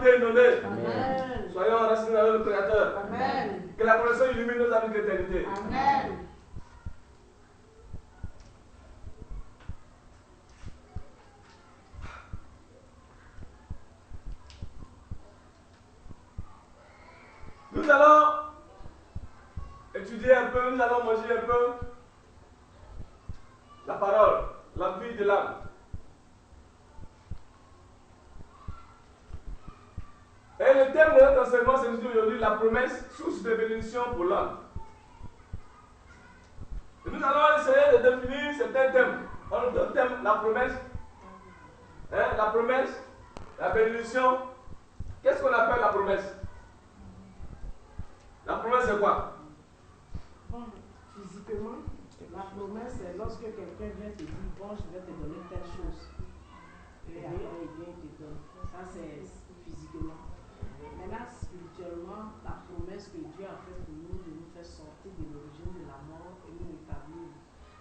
Dieu est donné. Amen. Soyons enracinés dans le Créateur. Amen. Que la connaissance illumine nos âmes d'éternité. Amen. Nous allons étudier un peu, nous allons manger un peu la parole, la vie de l'âme. Et le thème de notre enseignement, c'est aujourd'hui la promesse, source de bénédiction pour l'âme. Et nous allons essayer de définir certains thèmes. On le thème, la promesse, la promesse, la bénédiction. Qu'est-ce qu'on appelle la promesse? La promesse, c'est quoi? Bon, physiquement, la promesse, c'est lorsque quelqu'un vient te dire, bon, je vais te donner telle chose. Et après, il vient te donner. Ça, c'est physiquement. Maintenant, spirituellement, la promesse que Dieu a faite pour nous, de nous faire sortir de l'origine de la mort et nous établir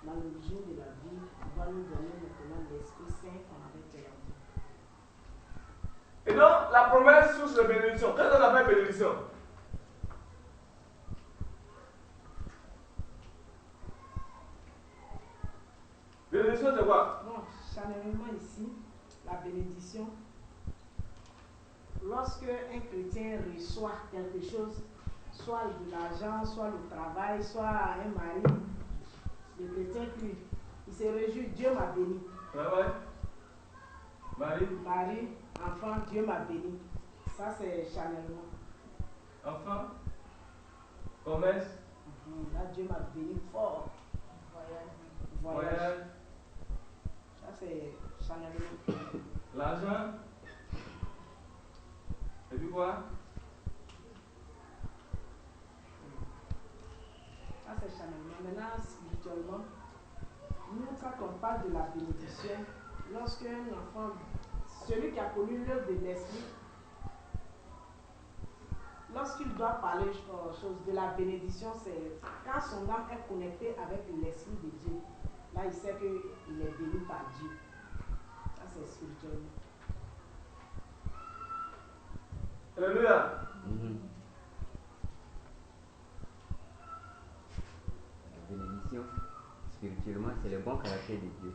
dans l'origine de la vie, va nous donner maintenant l'Esprit Saint qu'on avait perdu. Et donc, la promesse source de bénédiction. Qu'est-ce qu'on appelle bénédiction? Bénédiction, c'est quoi? Bon, channellement ici, la bénédiction, lorsque un chrétien reçoit quelque chose, soit de l'argent, soit le travail, soit un mari, le chrétien crie, il se réjouit, Dieu m'a béni. Travail, Mari, enfant, Dieu m'a béni. Ça, c'est channellement. enfant, commerce, Là, Dieu m'a béni fort. Voyage. Ça, c'est channellement. l'argent, et puis quoi? Ça, c'est channellement. Maintenant, spirituellement, nous, quand on parle de la bénédiction, lorsqu'un enfant, celui qui a connu l'œuvre de l'esprit, lorsqu'il doit parler de la bénédiction, c'est quand son âme est connectée avec l'esprit de Dieu. Là, il sait qu'il est béni par Dieu. Ça, c'est spirituellement. Alléluia. La bénédiction, spirituellement, c'est le bon caractère de Dieu.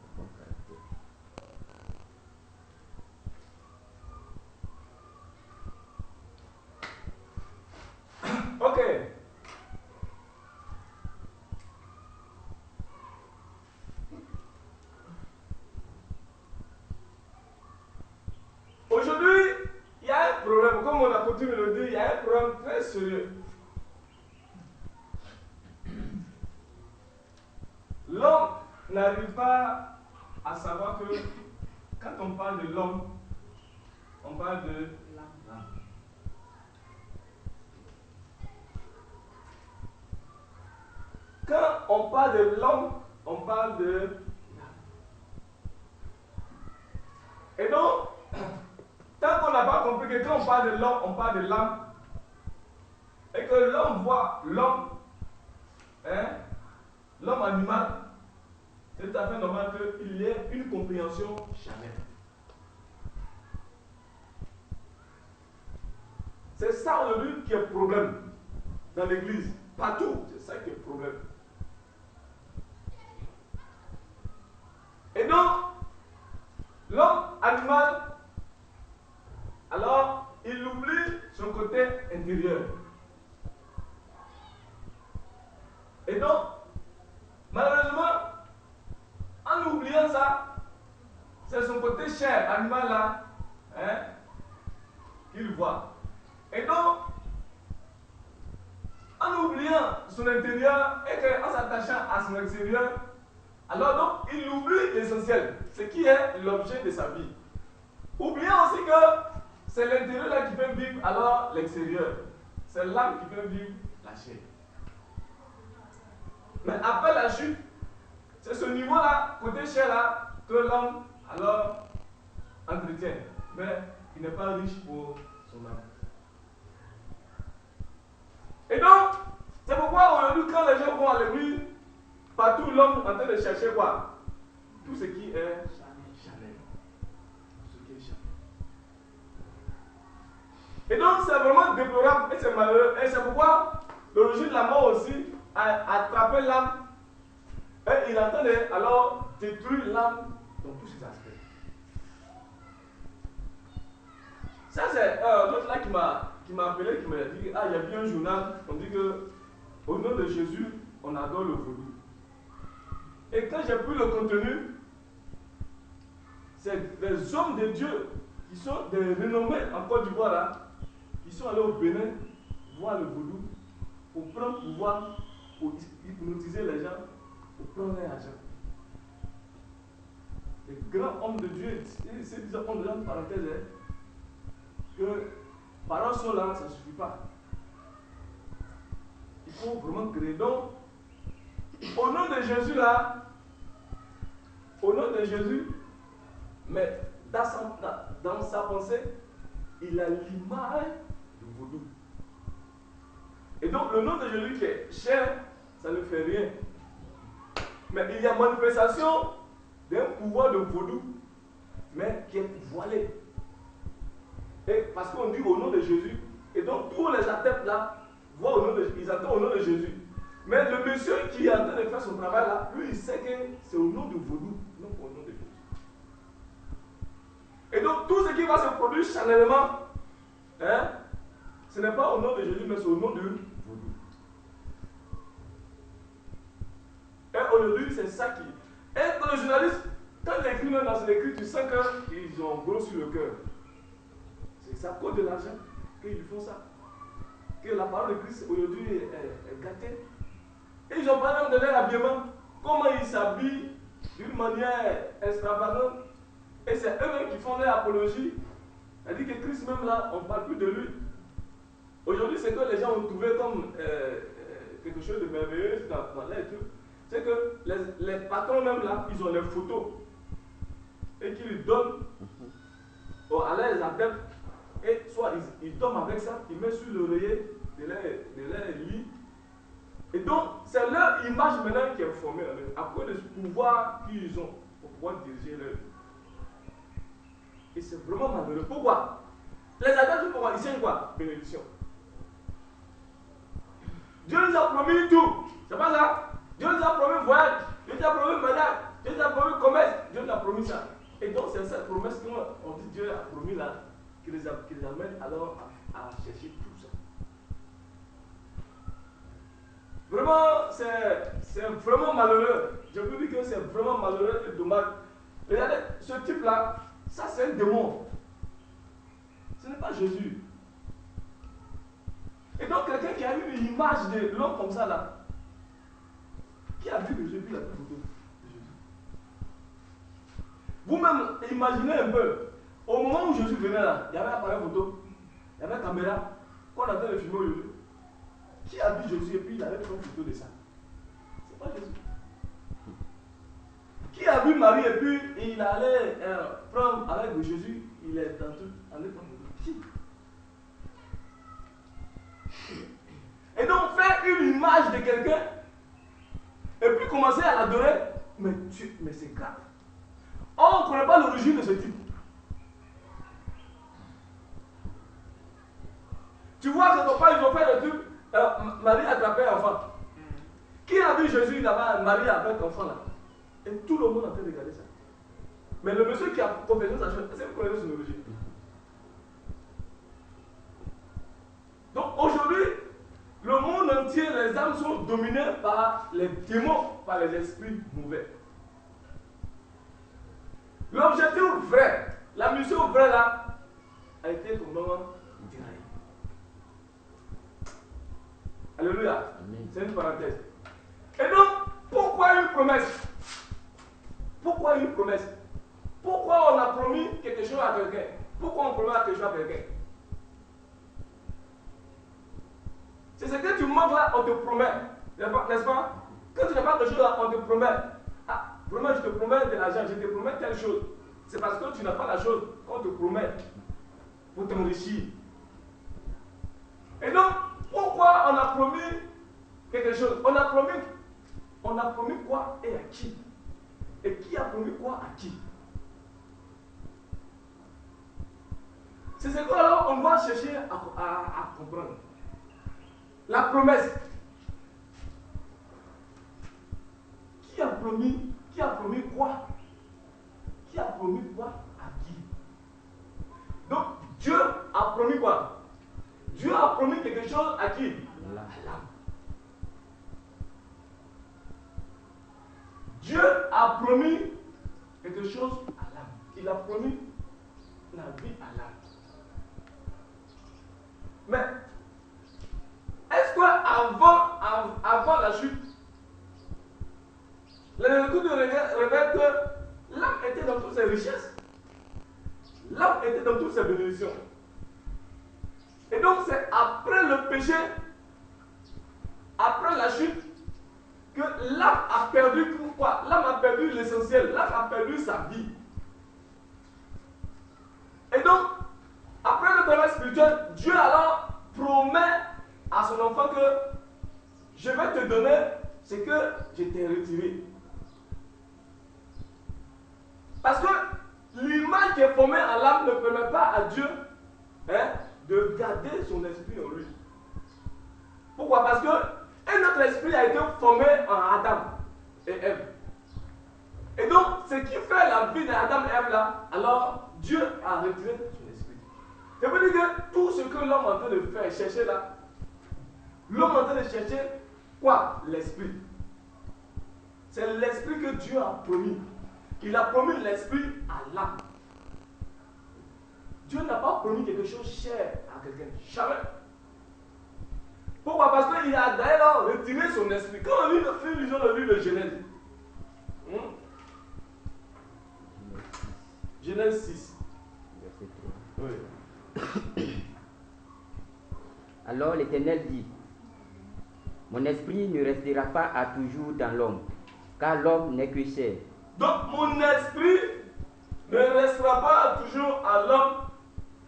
Le bon caractère. Ok. Aujourd'hui, il y a un problème, comme on a coutume de le dire, il y a un problème très sérieux. L'homme n'arrive pas à savoir que quand on parle de l'homme, on parle de l'âme. Quand on parle de l'homme, on parle de l'âme. Et donc, tant qu'on n'a pas compris que quand on parle de l'homme, on parle de l'âme, et que l'homme voit l'homme, l'homme animal, c'est tout à fait normal qu'il y ait une compréhension charnelle. C'est ça aujourd'hui qui est le problème dans l'église. Partout, c'est ça qui est le problème. Et donc, l'homme animal, alors, il oublie son côté intérieur. Et donc, malheureusement, en oubliant ça, c'est son côté chair, animal là, qu'il voit. Et donc, en oubliant son intérieur et en s'attachant à son extérieur, alors donc, il oublie l'essentiel, ce qui est l'objet de sa vie. Oubliant aussi que c'est l'intérieur là qui peut vivre, alors l'extérieur. C'est l'âme qui peut vivre la chair. Mais après la chute, c'est ce niveau-là, côté chair là, que l'homme, alors, entretient. Mais il n'est pas riche pour son âme. Et donc, c'est pourquoi aujourd'hui, quand les gens vont à l'église, partout l'homme est en train de chercher quoi? Tout ce qui est charnel. Tout ce qui est Et donc c'est vraiment déplorable et c'est malheureux. Et c'est pourquoi l'origine de la mort aussi a attrapé l'âme. Et il entendait alors détruire l'âme dans tous ses aspects. Ça c'est l'autre là qui m'a appelé, qui m'a dit, ah il y a bien un journal, on dit que au nom de Jésus, on adore le vaudou. Et quand j'ai pris le contenu, c'est des hommes de Dieu qui sont des renommés en Côte d'Ivoire là, qui sont allés au Bénin voir le vaudou pour prendre pouvoir, pour hypnotiser les gens, pour prendre leur argent. Les grands hommes de Dieu, c'est des hommes de Dieu, parenthèse, que paroles sont là, ça ne suffit pas. Il faut vraiment créer. Donc, au nom de Jésus là, au nom de Jésus, mais dans sa pensée, il a l'image du vaudou. Et donc, le nom de Jésus qui est cher, ça ne fait rien. Mais il y a manifestation d'un pouvoir de vaudou, mais qui est voilé. Et parce qu'on dit au nom de Jésus, et donc tous les adeptes là, voient au nom de, ils attendent au nom de Jésus. Mais le monsieur qui est en train de faire son travail là, lui il sait que c'est au nom du vaudou, non au nom de Jésus. Et donc tout ce qui va se produire charnellement, hein, ce n'est pas au nom de Jésus, mais c'est au nom du vaudou. Et aujourd'hui, c'est ça qui. Et dans le journaliste, quand il écrit même dans son écrit, tu sens qu'ils ont gros sur le cœur. C'est ça, cause de l'argent qu'ils font ça. Que la parole de Christ aujourd'hui est gâtée. Et ils ont parlé de leur habillement, comment ils s'habillent d'une manière extravagante. Et c'est eux-mêmes qui font leur apologie. C'est-à-dire que Christ même là, on ne parle plus de lui. Aujourd'hui, c'est que les gens ont trouvé comme quelque chose de merveilleux dans leur truc. C'est que les patrons même là, ils ont les photos. Et qu'ils lui donnent à leurs adeptes. Et soit ils dorment avec ça, ils mettent sur l'oreiller de leur lit. Et donc, c'est leur image maintenant qui est formée à cause du pouvoir qu'ils ont pour pouvoir diriger leur vie. Et c'est vraiment malheureux. Pourquoi? Les adeptes, pourquoi? Ils signent quoi? Bénédiction. Dieu nous a promis tout. C'est pas ça? Dieu nous a promis voyage. Dieu nous a promis mariage. Dieu nous a promis commerce. Dieu nous a promis ça. Et donc, c'est cette promesse qu'on dit Dieu a promis là, qui les amène alors à chercher tout ça. Vraiment, c'est vraiment malheureux. Je vous dis que c'est vraiment malheureux et dommage. Regardez, ce type-là, ça c'est un démon. Ce n'est pas Jésus. Et donc, quelqu'un qui a eu une image de l'homme comme ça là, qui a vu que Jésus a pris photo de Jésus. Vous-même, imaginez un peu. Au moment où Jésus venait là, il y avait un appareil photo, il y avait une caméra, qu'on attend de filmer aujourd'hui. Qui a vu Jésus et puis il avait pris une photo de ça? C'est pas Jésus. Qui a vu Marie et puis il allait prendre avec Jésus, il est dans tout, allait prendre photo? Qui? Et donc faire une image de quelqu'un et puis commencer à l'adorer, mais c'est grave. Or, on ne connaît pas l'origine de ce type. Tu vois, quand ils ont fait le truc, Marie a attrapé un enfant. Qui a vu Jésus là-bas, Marie avec un enfant là? Et tout le monde est en train de regarder ça. Mais le monsieur qui a confessé sa chose, est-ce que vous connaissez son origine? Donc aujourd'hui, le monde entier, les âmes sont dominées par les démons, par les esprits mauvais. L'objectif vrai, la mission vraie là, a été complètement déraillée. Alléluia. C'est une parenthèse. Et donc, pourquoi une promesse? Pourquoi une promesse? Pourquoi on a promis quelque chose à quelqu'un? Pourquoi on promet quelque chose à quelqu'un? C'est ce que tu manques là, on te promet. N'est-ce pas? Quand tu n'as pas quelque chose là, on te promet. Ah, vraiment, je te promets de l'argent, je te promets telle chose. C'est parce que tu n'as pas la chose qu'on te promet pour t'enrichir. Et donc, pourquoi on a promis quelque chose? On a promis quoi et à qui? Et qui a promis quoi à qui? C'est ce qu'on doit chercher à comprendre. La promesse. Qui a promis quoi? Qui a promis quoi à qui? Donc, Dieu a promis quoi? Dieu a promis quelque chose à qui? À l'âme. Dieu a promis quelque chose à l'âme. Il a promis la vie à l'âme. Mais, est-ce qu'avant la chute, l'Écriture révèle que l'âme était dans toutes ses richesses? L'âme était dans toutes ses bénédictions. Et donc, c'est après le péché, après la chute, que l'âme a perdu quoi? L'âme a perdu l'essentiel, l'âme a perdu sa vie. Et donc, après le travail spirituel, Dieu alors promet à son enfant que je vais te donner ce que je t'ai retiré. Parce que l'image qui est formée en l'âme ne permet pas à Dieu de garder son esprit en lui. Pourquoi? Parce que notre esprit a été formé en Adam et Ève. Et donc, ce qui fait la vie d'Adam et Ève là, alors Dieu a retiré son esprit. Ça veut dire que tout ce que l'homme est en train de faire, chercher là, l'homme est en train de chercher quoi? L'esprit. C'est l'esprit que Dieu a promis. Il a promis l'esprit à l'âme. Dieu n'a pas promis quelque chose cher à quelqu'un. Jamais. Pourquoi? Parce qu'il a d'ailleurs retiré son esprit. Quand on lit le livre de Genèse, Genèse 6, verset 3. Oui. Alors l'Éternel dit, mon esprit ne restera pas à toujours dans l'homme, car l'homme n'est que chair. Donc mon esprit ne restera pas toujours à l'homme,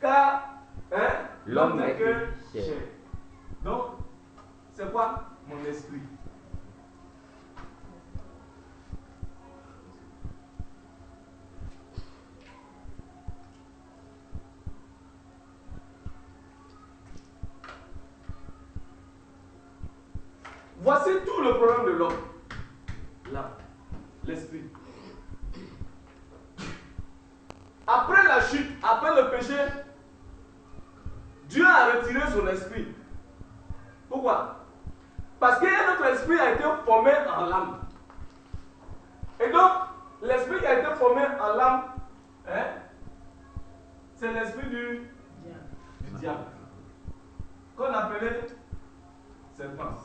car l'homme n'est que chair. Donc, c'est quoi mon esprit? Voici tout le problème de l'homme. L'âme, l'esprit. Après la chute, après le péché, Dieu a retiré son esprit. Pourquoi? Parce que notre esprit a été formé en l'âme. Et donc, l'esprit qui a été formé en l'âme, c'est l'esprit du diable. Qu'on appelait serpent.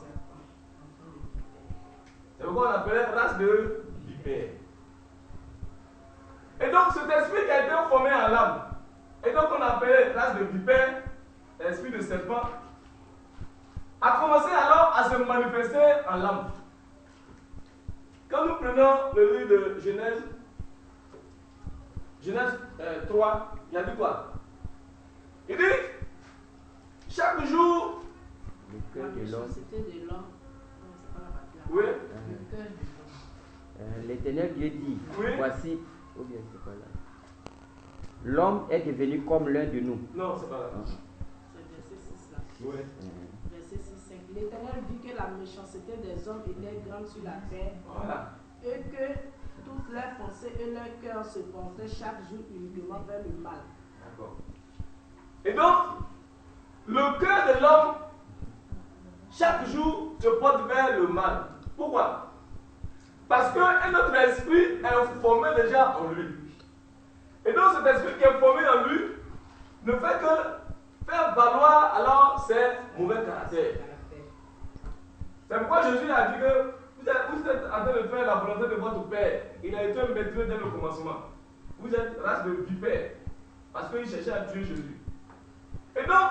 C'est pourquoi on appelait race de vipère. Et donc, cet esprit qui a été formé en l'âme, et donc on appelait race de vipère, l'esprit de serpent, a commencé alors à se manifester en l'âme. Quand nous prenons le livre de Genèse 3, il a dit quoi? Il dit, chaque jour, le cœur de l'homme. Oui. L'Éternel Dieu dit, oui. Voici, ou bien c'est pas là. L'homme est devenu comme l'un de nous. Non, c'est pas là. C'est verset 6 là. Oui. Verset 6-5. L'Éternel vit que la méchanceté des hommes était grande sur la terre. Voilà. Et que toutes leurs pensées et leurs cœurs se portaient chaque jour uniquement vers le mal. D'accord. Et donc, le cœur de l'homme, chaque jour, se porte vers le mal. Pourquoi? Parce que notre esprit est formé déjà en lui. Et donc cet esprit qui est formé en lui ne fait que faire valoir alors ses mauvais caractères. C'est pourquoi Jésus a dit que vous êtes en train de faire la volonté de votre Père. Il a été un maître dès le commencement. Vous êtes race de vipère. Parce qu'il cherchait à tuer Jésus. Et donc,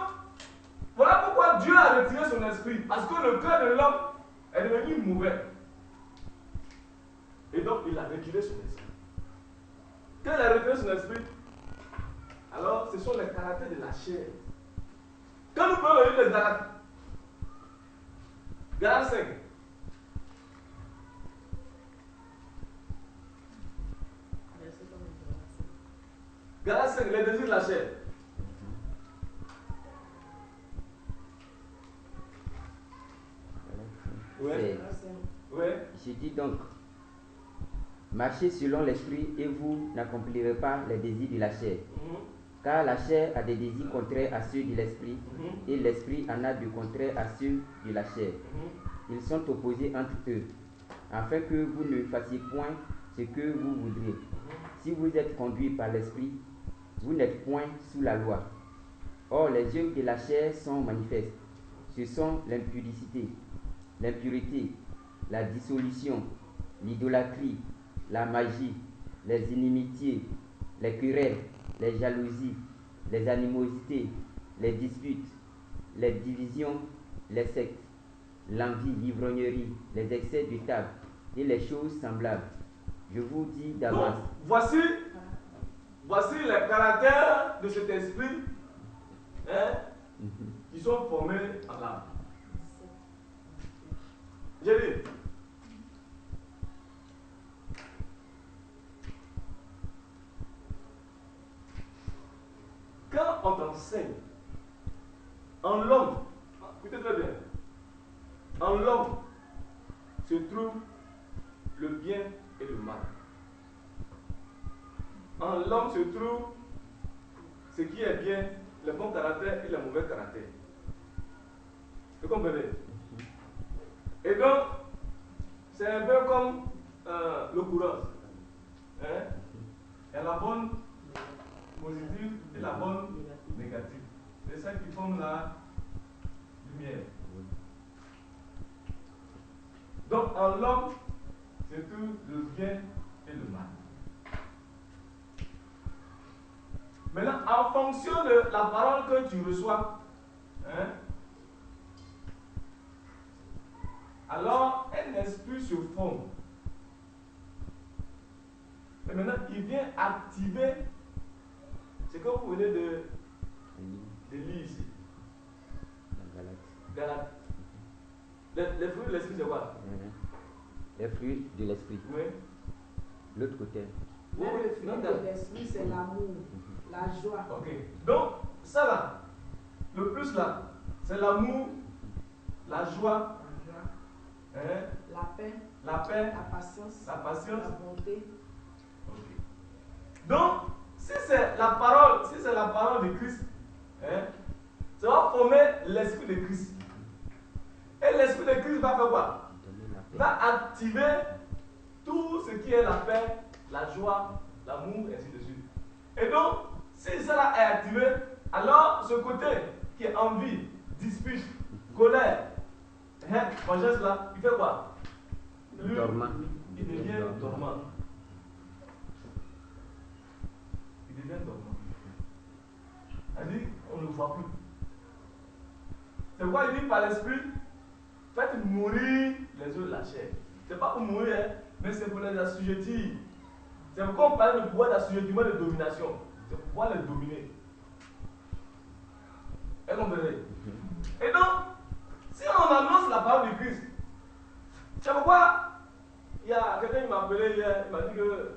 voilà pourquoi Dieu a retiré son esprit. Parce que le cœur de l'homme est devenu mauvais. Et donc, il a retiré son esprit. Quand il a retiré son esprit, alors ce sont les caractères de la chair. Quand nous prenons le livre de Galates, Galates 5, Galates 5, les désirs de la chair. dis donc, marchez selon l'esprit et vous n'accomplirez pas les désirs de la chair. Car la chair a des désirs contraires à ceux de l'esprit et l'esprit en a de contraires à ceux de la chair. Ils sont opposés entre eux, afin que vous ne fassiez point ce que vous voudriez. Si vous êtes conduits par l'esprit, vous n'êtes point sous la loi. Or, les œuvres de la chair sont manifestes. Ce sont l'impudicité, l'impureté, la dissolution, l'idolâtrie, la magie, les inimitiés, les querelles, les jalousies, les animosités, les disputes, les divisions, les sectes, l'envie, l'ivrognerie, les excès de table et les choses semblables. Je vous dis d'avance. Donc, voici les caractères de cet esprit qui sont formés en l'âme. J'ai dit, quand on t'enseigne en l'homme, écoutez très bien, en l'homme se trouve le bien et le mal. En l'homme se trouve ce qui est bien, le bon caractère et le mauvais caractère. Vous comprenez? Et donc, c'est un peu comme l'occurrence. Il y a la bonne positive et la bonne négative. C'est ça qui forme la lumière. Donc, en l'homme, c'est tout le bien et le mal. Maintenant, en fonction de la parole que tu reçois, alors un esprit se forme. Et maintenant, il vient activer ce que vous venez de lire ici. Galate. Les fruits de l'esprit, c'est quoi? Les fruits de l'esprit. Oui. L'autre côté. Là, le fruit de l'esprit, c'est l'amour, la joie. Ok. Donc, ça là, le plus là, c'est l'amour, la joie, la paix, la patience, la patience, la bonté. Okay. Donc, si c'est la parole de Christ, ça va former l'esprit de Christ. Et l'esprit de Christ va faire quoi? Va activer tout ce qui est la paix, la joie, l'amour, et ainsi de suite. Et donc, si cela est activé, alors ce côté qui est envie, dispute, colère, vengeance là, il fait quoi? Dormant. Il devient dormant. Il devient dormant. C'est-à-dire, on ne le voit plus. C'est pourquoi il dit par l'esprit, faites mourir les œufs de la chair. Ce n'est pas pour mourir, mais c'est pour les assujettir. C'est pourquoi on parle de pouvoir d'assujettissement de domination. C'est pour pouvoir les dominer. Est-ce qu'on comprenez? Et donc, si on annonce la parole de Christ, c'est pourquoi il y a quelqu'un qui m'a appelé hier, il m'a dit que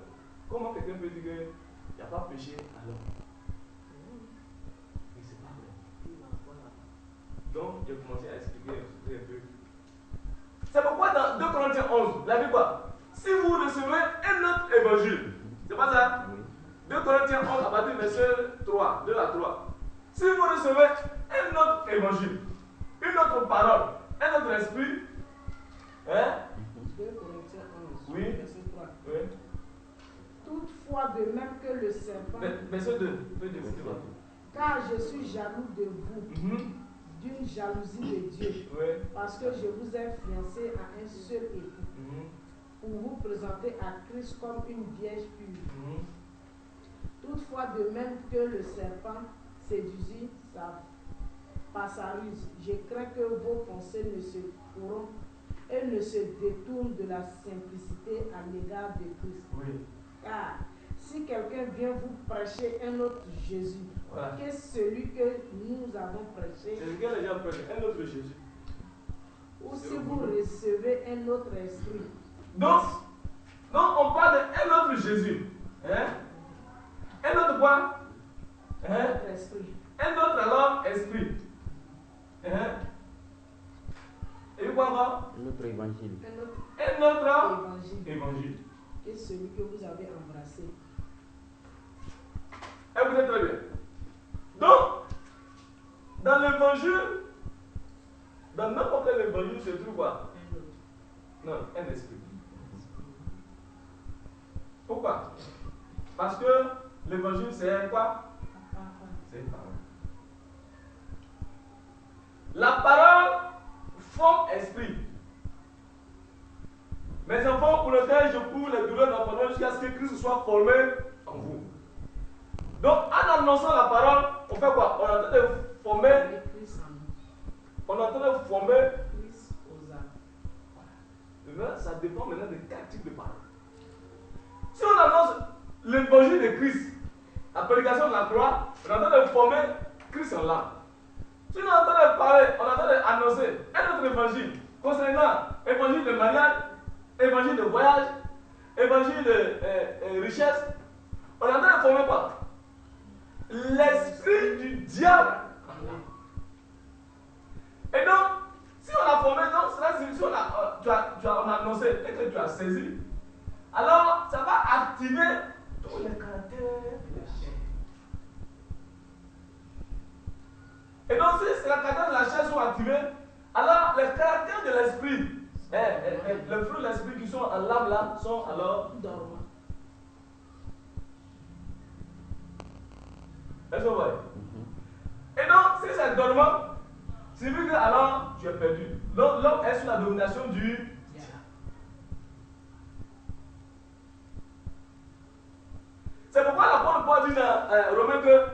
comment quelqu'un peut dire qu'il n'y a pas péché alors? Mais c'est pas vrai. Donc, j'ai commencé à expliquer un peu. C'est pourquoi dans 2 Corinthiens 11, la Bible quoi? Si vous recevez un autre évangile, c'est pas ça? 2 Corinthiens 11 à partir du verset 3, 2 à 3. Si vous recevez un autre évangile, une autre parole, un autre esprit, 2 Corinthiens 11, oui, verset 3. Oui. Toutefois, de même que le serpent, verset 2, car je suis jaloux de vous, d'une jalousie de Dieu, parce que je vous ai fiancé à un seul époux, pour vous présenter à Christ comme une vierge pure. Toutefois, de même que le serpent séduisit par sa ruse, je crains que vos pensées ne se corrompent et ne se détournent de la simplicité à l'égard de Christ. Car si quelqu'un vient vous prêcher un autre Jésus, que celui que nous avons prêché, c'est lequel les gens prêchent? Un autre Jésus. Ou si vous recevez un autre esprit. Donc on parle d'un autre Jésus. Un autre quoi? Un autre esprit. Un autre alors esprit. Et puis quoi encore? Un autre évangile. Un autre évangile. Et celui que vous avez embrassé. Écoutez très bien. Donc, dans l'évangile, dans n'importe quel évangile, se trouve quoi? Non, un esprit. Pourquoi? Parce que l'évangile, c'est quoi? C'est une parole. La parole forme esprit. Mes enfants, pour lequel je cours les douleurs d'enfantement jusqu'à ce que Christ soit formé en vous. Donc, en annonçant la parole, on fait quoi? On est en train de former. On est en train de former. Ça dépend maintenant de quel type de parole. Si on annonce l'évangile de Christ, la prédication de la croix, on est en train de former Christ en l'âme. Si on est en train de parler, on est en train d'annoncer un autre évangile concernant évangile de mariage, évangile de voyage, évangile de richesse, on est en train de former quoi? L'esprit du diable en l'âme. Et donc, si on a formé, donc, cela signifie si on a annoncé et que tu as saisi, alors ça va activer tous les caractères de la chair. Et donc, si les caractères de la chair sont activés, alors les caractères de l'esprit, les fruits de l'esprit qui sont en l'âme là, sont alors dormants. Est-ce que vous voyez? Et donc, si c'est dormant, c'est vu que alors tu es perdu. Donc, l'homme est sous la domination du diable. C'est pourquoi l'apôtre Paul dit dans Romains que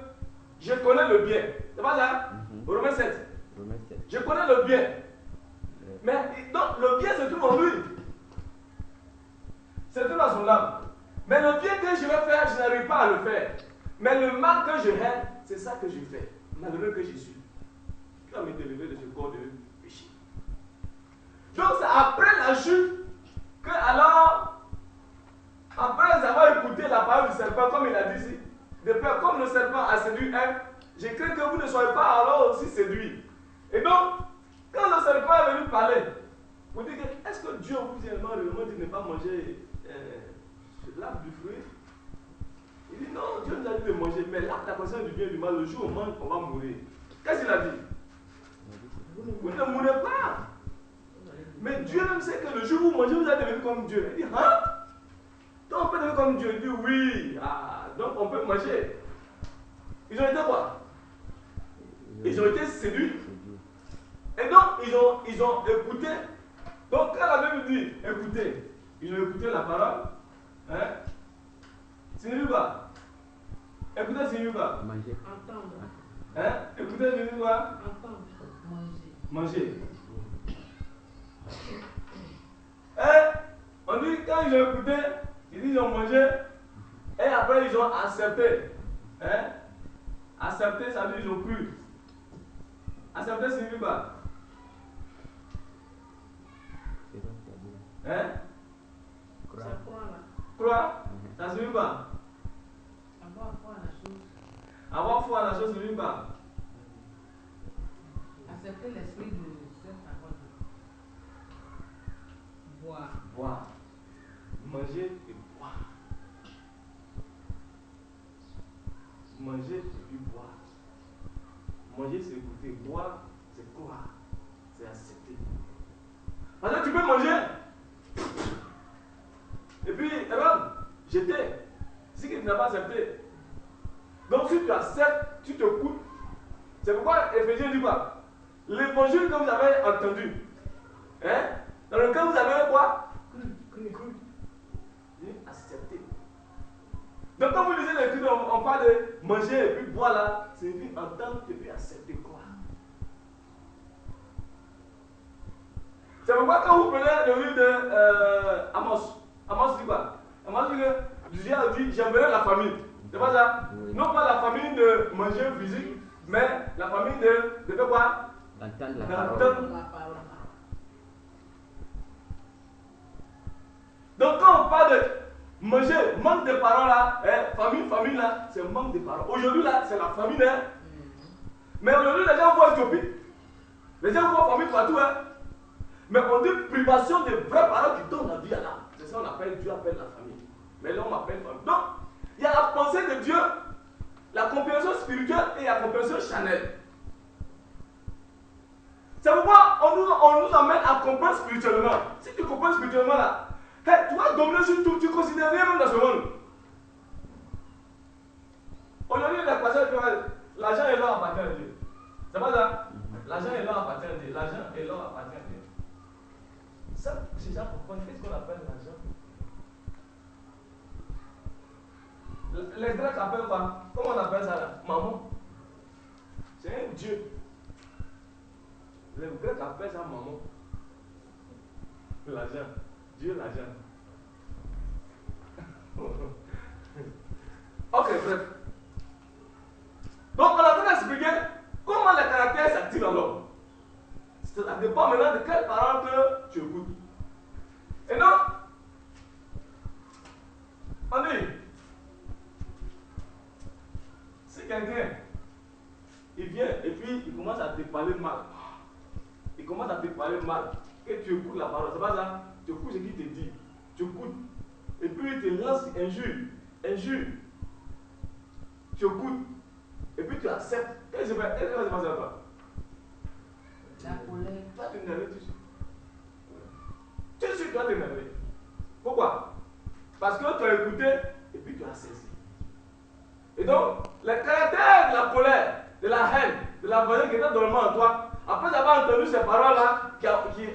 je connais le bien. C'est pas ça? Romains 7. Je connais le bien. Mais donc, le bien se trouve en lui. Se trouve dans son âme. Mais le bien que je vais faire, je n'arrive pas à le faire. Mais le mal que je hais, c'est ça que je fais. Malheureux que je suis. Qui va me délivrer de ce corps de péché? Donc c'est après la chute que alors, après avoir écouté la parole du serpent, comme il a dit ici, de peur, comme le serpent a séduit Ève, je crains que vous ne soyez pas alors aussi séduits. Et donc, quand le serpent est venu parler, vous dites que est-ce que Dieu vous a réellement dit de ne pas manger l'arbre du fruit? Il dit non, Dieu nous a dit de manger, mais l'arbre de la connaissance du bien et du mal, le jour où on mange, on va mourir. Qu'est-ce qu'il a dit? Vous ne mourrez pas. Mais Dieu même sait que le jour où vous mangez, vous allez devenir comme Dieu. Il dit, hein? Donc on peut devenir comme Dieu. Il dit, oui. Ah, donc on peut manger. Ils ont été quoi? Ils ont été séduits. Et donc, ils ont écouté. Donc, quand la Bible dit, écoutez, ils ont écouté la parole. Hein? Signifie quoi? Écoutez, signifie quoi? Manger. Entendre. Hein? Écoutez, signifie quoi? Entendre. Manger. Manger. Et on dit quand ils ont écouté, ils disent ils ont mangé, et après ils ont accepté. Hein? Accepter, ça veut dire ils ont cru. Accepter signifie quoi? Hein? Croire. Ça signifie quoi? Avoir foi à la chose. Avoir foi à la chose signifie quoi? Accepter l'esprit de cette parole. Boire. Boire. Manger et boire. Manger et puis boire. Manger c'est écouter. Boire c'est croire. C'est accepter. Parce que tu peux manger. Et puis, jeter. Si tu n'as pas accepté. Donc si tu acceptes, tu te coûtes. C'est pourquoi Éphésiens dit quoi? L'évangile que vous avez entendu, hein, dans lequel vous avez quoi? Cru. Accepté. Donc quand vous lisez l'écriture, on parle de manger et puis boire là, c'est entendre et puis accepter quoi? C'est pourquoi quand vous prenez le livre de Amos dit quoi? Amos dit que Dieu a dit j'aimerais la famille. C'est pas ça? Oui. Non pas la famille de manger physique, mais la famille de quoi? D'entendre la parole. Donc quand on parle de manger, manque de parole là, famille là, c'est manque de parole. Aujourd'hui là, c'est la famille là. Mais aujourd'hui les gens voient Éthiopie. Les gens voient famille partout. Hein. Mais on dit privation des vrais parents qui donnent la vie à l'âme. C'est ça qu'on appelle, Dieu appelle la famille. Mais là on appelle famille. Donc, il y a la pensée de Dieu, la compréhension spirituelle et la compréhension charnelle. C'est pourquoi on nous amène à comprendre spirituellement. Si tu comprends spirituellement là, hey, tu vas dominer sur tout, tu considères rien même dans ce monde. Aujourd'hui, l'argent est là appartient à Dieu. C'est pas ça? L'argent est là appartient à Dieu. L'argent est là appartient à Dieu. Ça, c'est ça pourquoi qu'est-ce qu'on appelle l'argent? Les Grecs appellent quoi? Comment on appelle ça là? Maman. C'est un Dieu. Les Grecs appellent ça maman. L'argent. Dieu l'argent. Ok, bref. Donc on a bien expliqué comment les caractères s'activent dans l'homme. Ça dépend maintenant de quel parent que tu écoutes. Et donc, on dit, si quelqu'un, il vient et puis il commence à te parler mal, il commence à te parler mal, et tu écoutes la parole, c'est pas ça, tu écoutes ce qu'il te dit, tu écoutes, et puis il te lance injure, tu écoutes, et puis tu acceptes. Qu'est-ce qui va se passer à toi? La colère. Tu vas t'énerver tout de suite. Tout de suite, tu vas t'énerver. Pourquoi? Parce que tu as écouté et puis tu as cessé. Et donc, le caractère de la colère, de la haine, de la vengeance qui était dans le monde en toi, après avoir entendu ces paroles-là,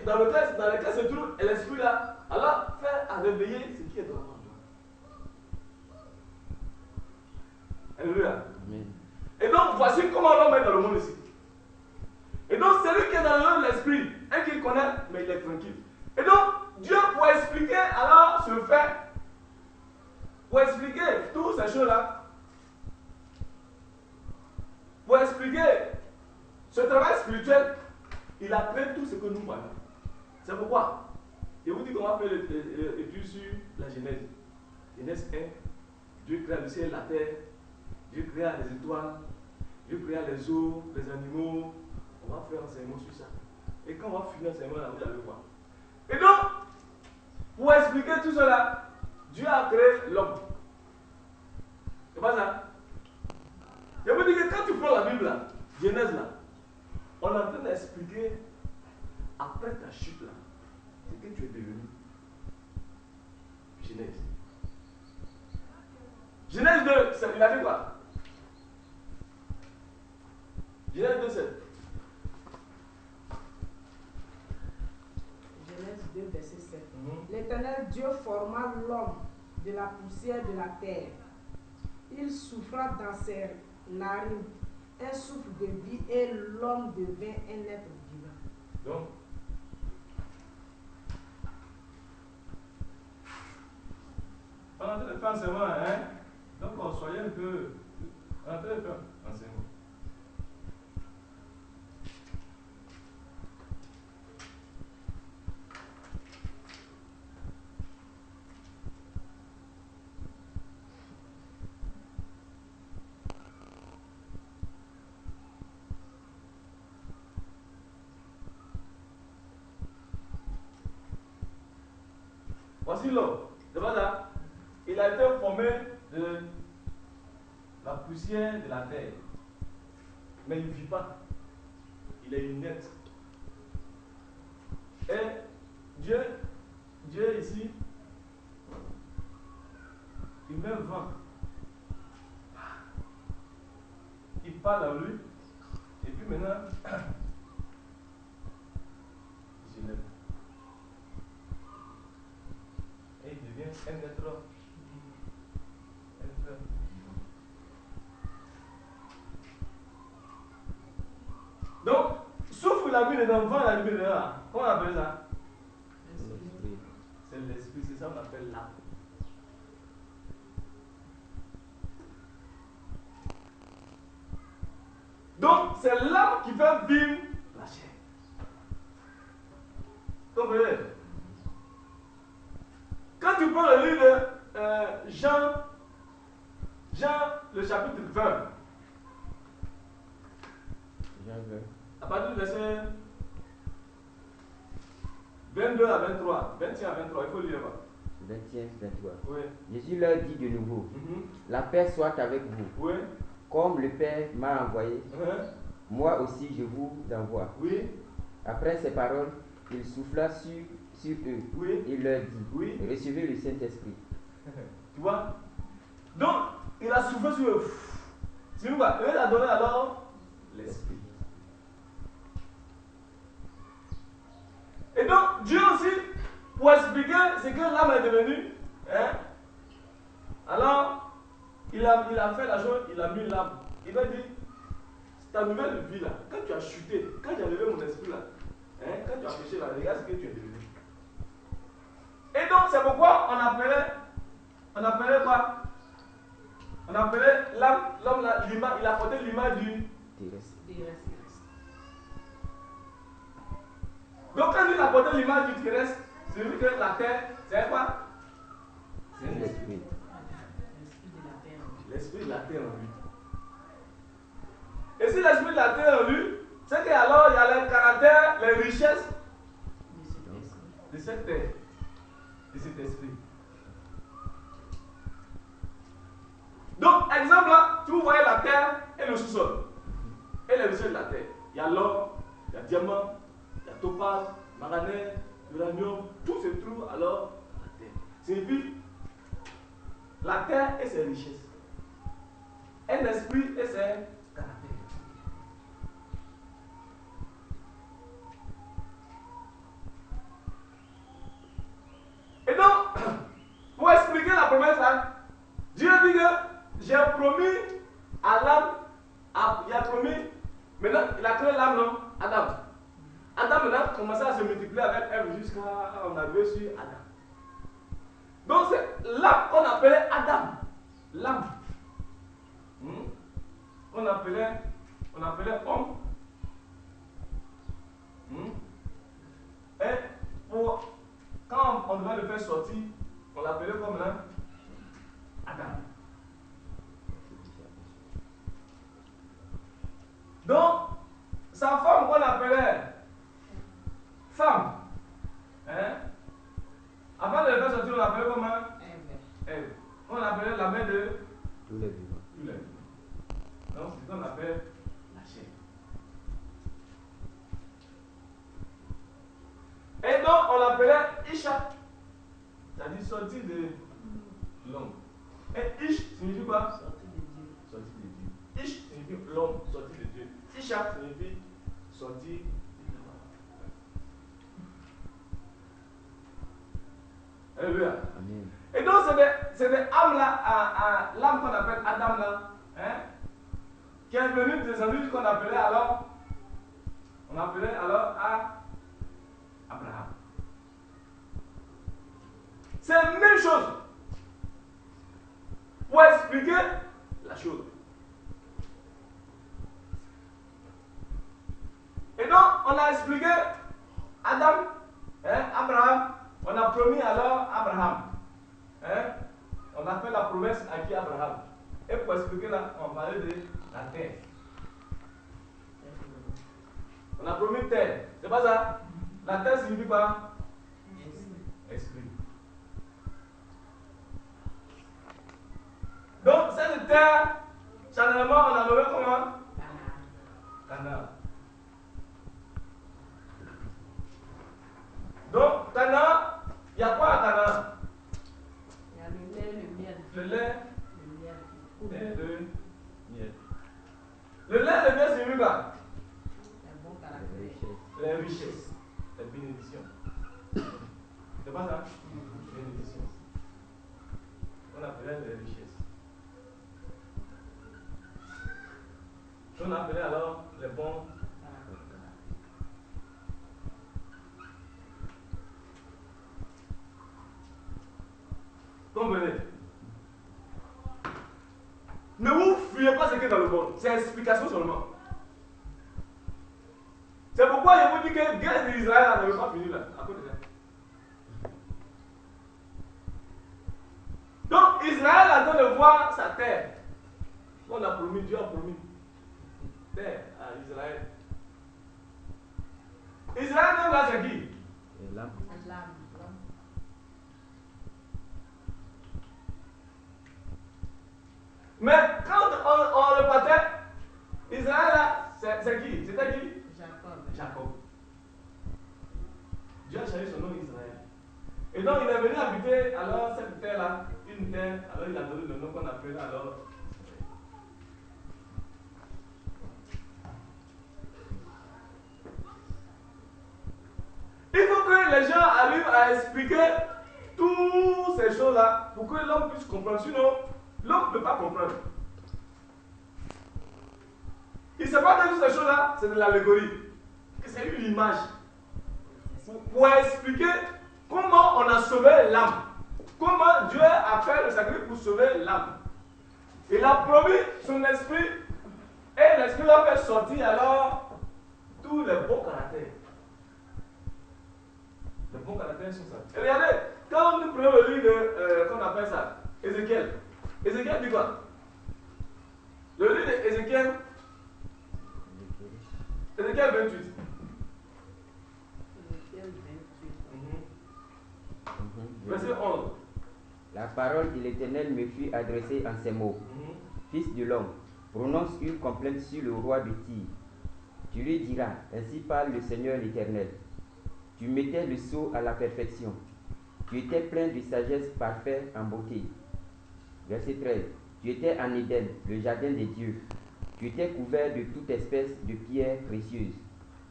dans lesquelles se trouve l'esprit-là, alors fais à réveiller ce qui est dans la main. Alléluia. Amen. Et donc, voici comment l'homme est dans le monde ici. Et donc, celui qui est dans l'esprit et qui connaît, mais il est tranquille. Et donc, Dieu, pour expliquer alors ce fait, pour expliquer toutes ces choses-là, pour expliquer ce travail spirituel, il a pris tout ce que nous voyons. C'est pourquoi, je vous dis qu'on va faire l'étude sur la Genèse. Genèse 1, Dieu créa le ciel et la terre, Dieu créa les étoiles, Dieu créa les eaux, les animaux. On va faire un enseignement sur ça. Et quand on va finir l'enseignement là, vous allez voir. Et donc, pour expliquer tout cela, Dieu a créé l'homme. C'est pas ça? Je vous dis que quand tu prends la Bible là, Genèse là, on est en train d'expliquer après ta chute là, ce que tu es devenu. Genèse. Genèse 2, il a dit quoi? Genèse 2, 7. Genèse 2, verset 7. L'Éternel Dieu forma l'homme de la poussière de la terre. Il souffla dans ses narines un souffle de vie et l'homme devint un être vivant. Donc, on est en train de faire enseignement, hein? Donc, soyez un peu. On est en train de faire enseignement. Voici l'homme. C'est pas ça? Il a été formé de la poussière de la terre. Mais il ne vit pas. Il est inerte. Et Dieu ici, il met le vent. Il parle à lui. Et puis maintenant, il se lève. Et il devient un être vivant. Donc, souffle la vie dedans, vent la vie dedans. Comment on appelle ça? L'esprit. C'est l'esprit, c'est ça qu'on appelle l'âme. Donc, c'est l'âme qui fait vivre la chair. Comprenez? Quand tu prends le livre de Jean, le chapitre 20, Jean 20. à partir du verset 22 à 23, 21 à 23, il faut lire. 21, 23. Oui. Jésus leur dit de nouveau, la paix soit avec vous. Oui. Comme le Père m'a envoyé, moi aussi je vous envoie. Oui. Après ces paroles, il souffla sur eux. Oui. Il leur dit, oui. Recevez le Saint-Esprit. Tu vois? Donc, il a soufflé sur eux. C'est lui, il a donné alors l'Esprit. Et donc, Dieu aussi, pour expliquer ce que l'âme est devenue, alors, il a fait la chose, il a mis l'âme. Il a dit, ta nouvelle vie là, quand tu as chuté, quand j'ai levé mon esprit là, quand tu as péché là, regarde ce que tu es devenu. Et donc, c'est pourquoi on appelait quoi? On appelait l'homme là, l'image, il a porté l'image du Terrestre. Donc quand il a porté l'image du terrestre, c'est lui que la terre, c'est quoi? C'est l'esprit. L'esprit de la terre en lui. Et si l'esprit de la terre en lui, c'est qu'alors il y a le caractère, les richesses de cette terre, de cet esprit. Donc, exemple là, vous voyez la terre et le sous-sol. Et les richesses de la terre. Il y a l'or, il y a le diamant, il y a topaz, manganèse, uranium, tout se trouve alors dans la terre. Signifie la terre et ses richesses. Un esprit et ses caractères. Et donc, pour expliquer la promesse là, Dieu dit que j'ai promis à l'âme, il a promis, maintenant il a créé l'âme, non? Adam. Adam maintenant a commencé à se multiplier avec Ève jusqu'à on arrive sur Adam. Donc c'est l'âme qu'on appelait Adam. L'âme. On appelait homme. Et quand on devait le faire sortir, on l'appelait comme là Adam. Donc, sa femme qu'on appelait femme, avant de le faire sortir, on l'appelait comment? Ève. On l'appelait la mère de Tous les vivants. Donc, c'est ce qu'on appelle la chair. Et donc, on l'appelait Isha, c'est-à-dire sorti de l'homme. Et Ish signifie quoi? Sorti de Dieu. Ish signifie l'homme, sorti de Dieu. Isha signifie sorti de Dieu. Alléluia. Amen. Et donc, c'est des âmes là, l'âme qu'on appelle Adam là, qui est venu descendu qu'on appelait alors, à Abraham. C'est la même chose pour expliquer la chose. Et donc, on a expliqué Adam, Abraham, on a promis alors Abraham. On a fait la promesse à qui? Abraham. Et pour expliquer là, on parlait de la terre. On a promis terre. C'est pas ça? La terre signifie quoi? Esprit. Donc, cette terre, généralement, on a nommé comment? Canaan. Donc, Canaan, il y a quoi à Canaan? Il y a le lait, le miel. Le lait Le et miel. le miel. Le lait et le miel, c'est quoi? Un bon caractère. Les richesses, les bénédictions. C'est pas ça? Bénédictions. On appelait les richesses. On appelait alors les bons. Comprenez? Ne vous fuyez pas ce qui est dans le monde. C'est explication seulement. C'est pourquoi je vous dis que la guerre d'Israël ne veut pas finir là. À cause de ça. Donc Israël attend de voir sa terre. On a promis, Dieu a promis. Terre à Israël. Israël même là c'est qui? Mais quand on repartait, Israël là, c'est qui? C'était qui? Jacob. Dieu a changé son nom Israël. Et donc il est venu habiter alors cette terre là, une terre, alors il a donné le nom qu'on appelle alors. Il faut que les gens arrivent à expliquer toutes ces choses-là pour que l'homme puisse comprendre. Sinon, l'homme ne peut pas comprendre. Il ne sait pas que toutes ces choses-là, c'est de l'allégorie. C'est une image. Pour expliquer comment on a sauvé l'âme. Comment Dieu a fait le sacrifice pour sauver l'âme. Il a promis son esprit et l'esprit l'a fait sortir alors tous les bons caractères. Les bons caractères sont ça. Et regardez, quand nous prenons le livre de, qu'on appelle ça, Ézéchiel. Ézéchiel dit quoi? Le livre d'Ézéchiel, Ézéchiel 28. Verset 11. La parole de l'Éternel me fut adressée en ces mots. Fils de l'homme, prononce une complainte sur le roi de Tyr. Tu lui diras, ainsi parle le Seigneur l'Éternel. Tu mettais le sceau à la perfection. Tu étais plein de sagesse parfaite en beauté. Verset 13. Tu étais en Éden, le jardin des dieux. Tu étais couvert de toute espèce de pierres précieuses,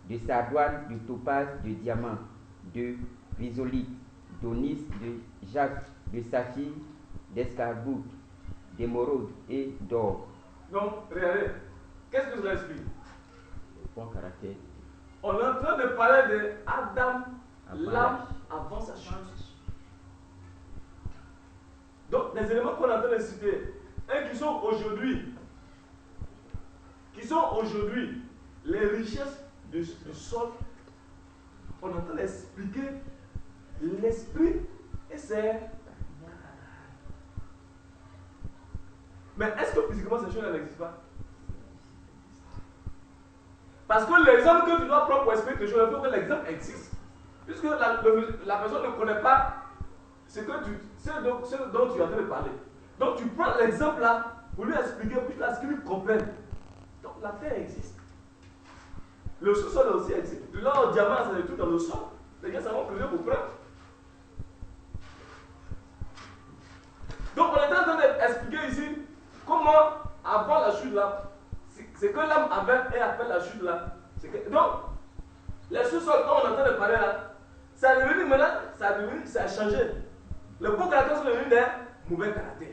de sardoine, de topaz, de diamant, de chrysolite, d'onyx, de jaspe, de saphir, d'escarboucle, d'émeraude et d'or. Donc, regardez, qu'est-ce que cela explique? Le bon caractère. On est en train de parler de Adam, l'âme avant sa chute. Donc, les éléments qu'on est en train de citer, et qui sont aujourd'hui les richesses du sol, on est en train d'expliquer l'esprit et c'est. Mais est-ce que physiquement ces choses n'existent pas? Parce que l'exemple que tu dois prendre pour expliquer quelque chose, il faut que l'exemple existe. Puisque la personne ne connaît pas ce dont tu es en train de parler. Donc tu prends l'exemple là pour lui expliquer, pour qu'il comprenne. Donc la terre existe. Le sous-sol aussi existe. L'or, le diamant, c'est tout dans le sol. Les gens savent que Dieu vous prend. Donc on est en train d'expliquer ici comment, avant la chute là, c'est que l'âme avait et après la chute là. Donc, les sous-sols, quand on est en train de parler là, ça a devenu maintenant, ça a changé. Les bons caractères sont devenus des mauvais caractères.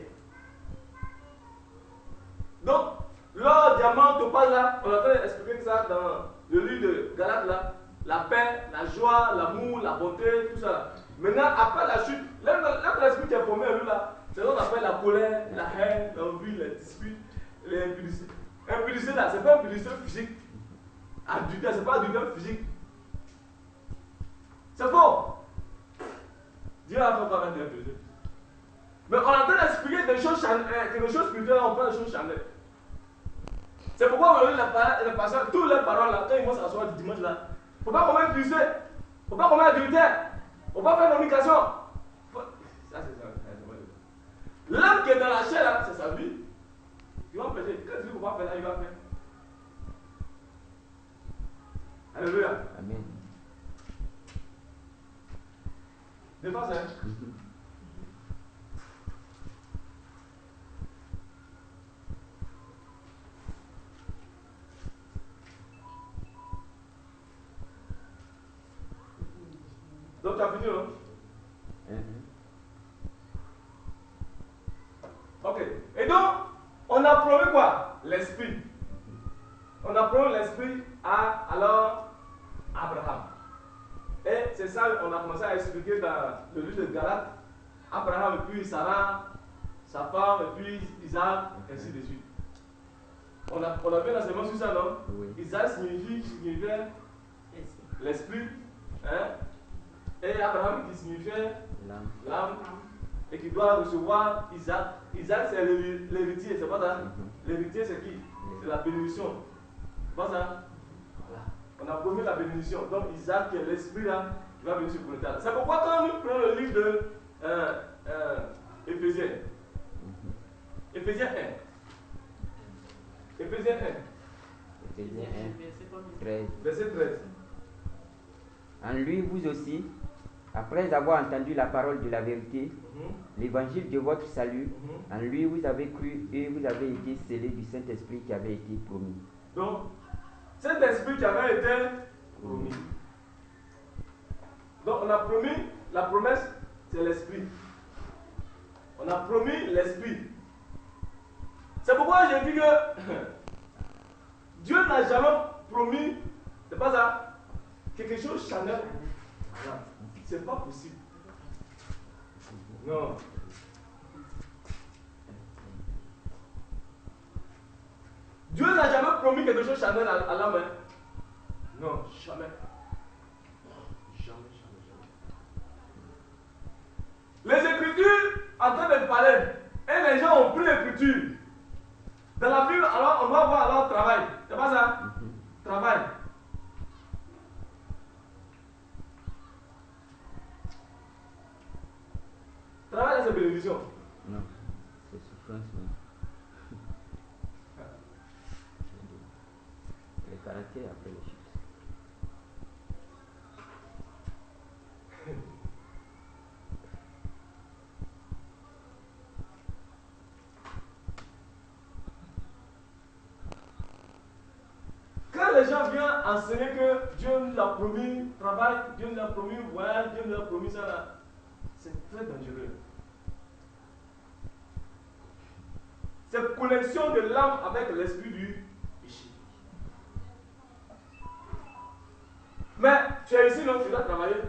Donc, l'or, diamant, topaz là, on est en train d'expliquer ça dans le livre de Galates là. La paix, la joie, l'amour, la bonté, tout ça là. Maintenant, après la chute, l'esprit qui est formé en lui là, c'est ce qu'on appelle la colère, la haine, l'envie, les disputes, les impudicité. Impudicité là, c'est pas impudicité physique. Adultère, c'est pas adultère physique. C'est faux. Dieu a fait pas avec l'impudicité. Mais on est en train d'expliquer des choses spirituelles, on parle des choses charnelles. C'est pourquoi on a dit les passages, toutes les paroles là, quand ils vont s'asseoir le dimanche là, il ne faut pas commettre impudicité, il ne faut pas commettre adultère, il ne faut pas faire communication. Ça, c'est ça. L'âme qui est dans la chair là, c'est sa vie. Il va empêcher. Qu'est-ce qu'il ne faut pas faire là, il va faire. Alléluia. Amen. Défense, hein? Donc tu as fini, non? Ok. Et donc, on a promis quoi? L'esprit. On a promis l'esprit à alors Abraham. Et c'est ça, on a commencé à expliquer dans le livre de Galates. Abraham et puis Sarah, sa femme et puis Isaac, ainsi de suite. On a bien enseignement sur ça, non? Oui. Isaac signifiait l'esprit. Hein? Et Abraham qui signifiait l'âme. Et qui doit recevoir Isaac. Isaac c'est l'héritier, c'est pas ça? L'héritier c'est qui? C'est la bénédiction. C'est pas ça? Voilà. On a promis la bénédiction. Donc Isaac qui est l'esprit là, qui va venir sur le terre. C'est pourquoi quand nous prenons le livre de Éphésiens, Éphésiens 1, Éphésiens 1. Éphésiens 1, 13. Verset 13. En lui, vous aussi, après avoir entendu la parole de la vérité, l'évangile de votre salut, en lui vous avez cru et vous avez été scellés du Saint-Esprit qui avait été promis. Donc, Saint-Esprit qui avait été promis. Donc, on a promis, la promesse, c'est l'Esprit. On a promis l'Esprit. C'est pourquoi j'ai dit que Dieu n'a jamais promis, c'est pas ça, quelque chose charnel. C'est pas possible. Non. Dieu n'a jamais promis quelque chose charnel à l'homme. Hein? Non, jamais. Jamais. Les Écritures en train de parler, et les gens ont pris l'Écriture. Dans la Bible, alors on doit voir alors travail. C'est pas ça? Travail. Travail, c'est bénédiction. Non, c'est souffrance. Le caractère après les chutes. Quand les gens viennent enseigner que Dieu nous a promis travail, Dieu nous a promis voyage, Dieu nous a promis ça là, c'est très dangereux. C'est connexion de l'âme avec l'esprit du péché. Mais tu es ici, non, tu dois travailler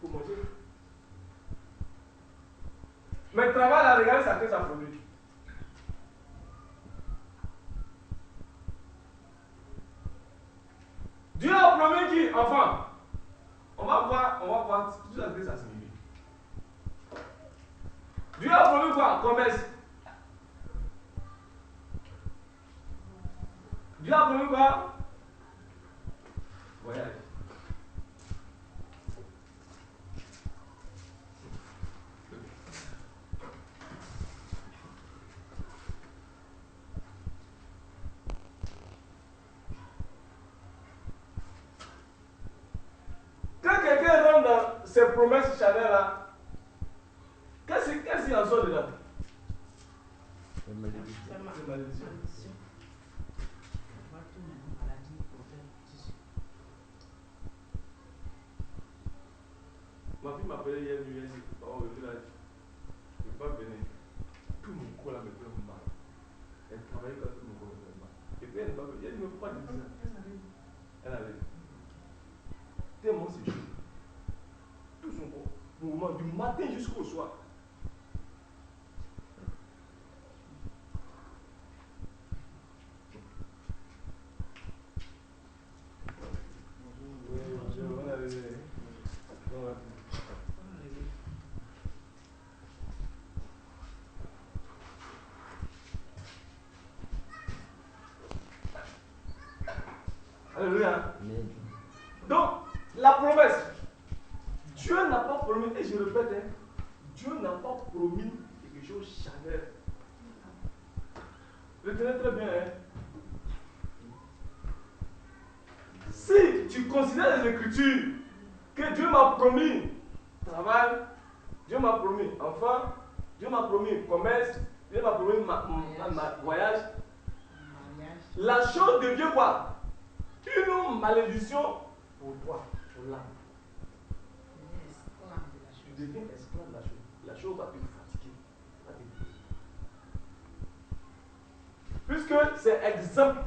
pour manger. Mais le travail, là, regardez ça que ça produit. Dieu a promis qui? Enfant. On va voir tout ça que ça signifie. Dieu a promis quoi? Commerce. Dieu a promis quoi? Voyage. Quand quelqu'un rentre dans ces promesses charnelles là, qu'est-ce qu'il en sort dedans? C'est malédiction. C'est malédiction. Ma fille m'appelait hier nuit, elle dit, oh le village, je ne peux pas venir. Tout mon corps là me fait mal. Elle travaille quand tout mon corps me fait mal. Et puis elle ne peut pas venir, elle ne me faut pas dire ça. Elle arrive. Tellement c'est chaud. Tout son corps, mouvement du matin jusqu'au soir. Alléluia. Donc, la promesse. Dieu n'a pas promis, et je répète, hein, Dieu n'a pas promis quelque chose charnel. Retenez très bien. Hein. Si tu considères les Écritures que Dieu m'a promis travail, Dieu m'a promis enfant, Dieu m'a promis commerce, Dieu m'a promis voyage, la chose devient quoi? Une malédiction pour toi, pour l'âme. Tu deviens esclave de la chose. La chose va te fatiguer. Puisque c'est exemple.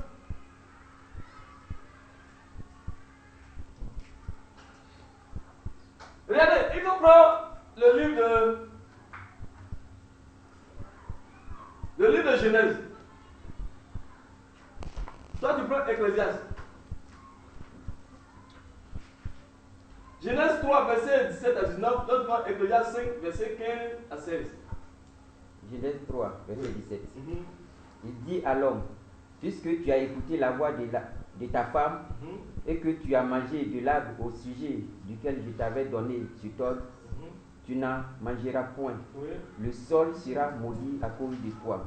Regardez, il faut prendre le livre de Genèse. Toi, tu prends Ecclésiaste. Genèse 3, verset 17 à 19, l'autre prend Ecclésiaste 5, verset 15 à 16. Genèse 3, verset 17. Il dit à l'homme, puisque tu as écouté la voix de ta femme et que tu as mangé de l'arbre au sujet duquel je t'avais donné cet ordre, tu n'en mangeras point. Oui. Le sol sera maudit à cause de toi.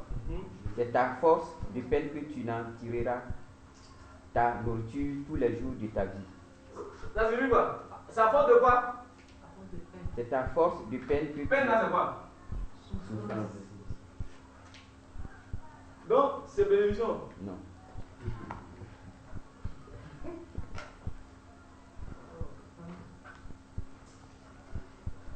C'est ta force de peine que tu n'en tireras ta nourriture tous les jours de ta vie. Ça signifie quoi? C'est à force de quoi? C'est ta force de peine que Peine là, c'est quoi? souffrance. Donc, c'est bénédiction. Non.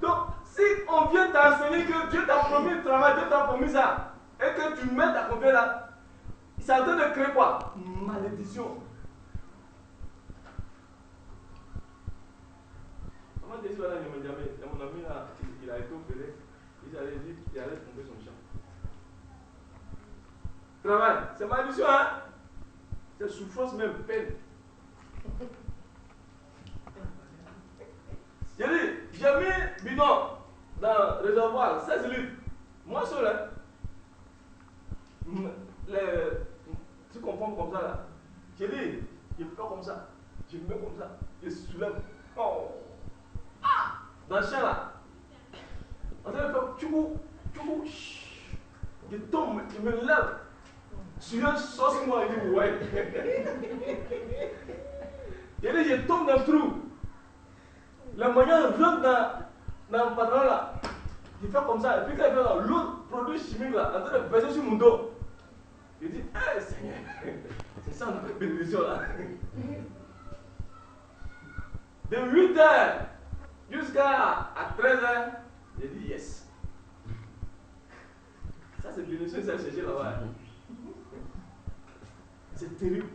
Donc, si on vient t'enseigner que Dieu t'a promis le travail, Dieu t'a promis ça, et que tu mets ta confiance là, c'est en train de créer quoi? Malédiction. Comment dire ça là, il y a mon ami là, il a été opéré, il allait dire qu'il allait tomber son champ. Travail, c'est malédiction, hein? C'est souffrance même, peine. J'ai dit, j'ai mis bidon dans le réservoir, 16 litres. Moi seul, hein? Tu comprends comme ça là? J'ai dit, je fais comme ça, je mets comme ça, je soulève. Oh! Ah! Dans le champ là, en train de faire tchoubou, tchoubou, je tombe, je me lève. Sur un sauce, moi, il dit, ouais. J'ai dit, je tombe dans le trou. La manière rentre dans le patron là, il fait comme ça, et puis quand il fait là, l'autre produit chimique là, en train de baisser sur mon dos. Il dit, hé Seigneur, c'est ça notre bénédiction là. De 8h jusqu'à 13h, j'ai dit yes. Ça c'est bénédiction, ça c'est cherché là-bas. C'est terrible.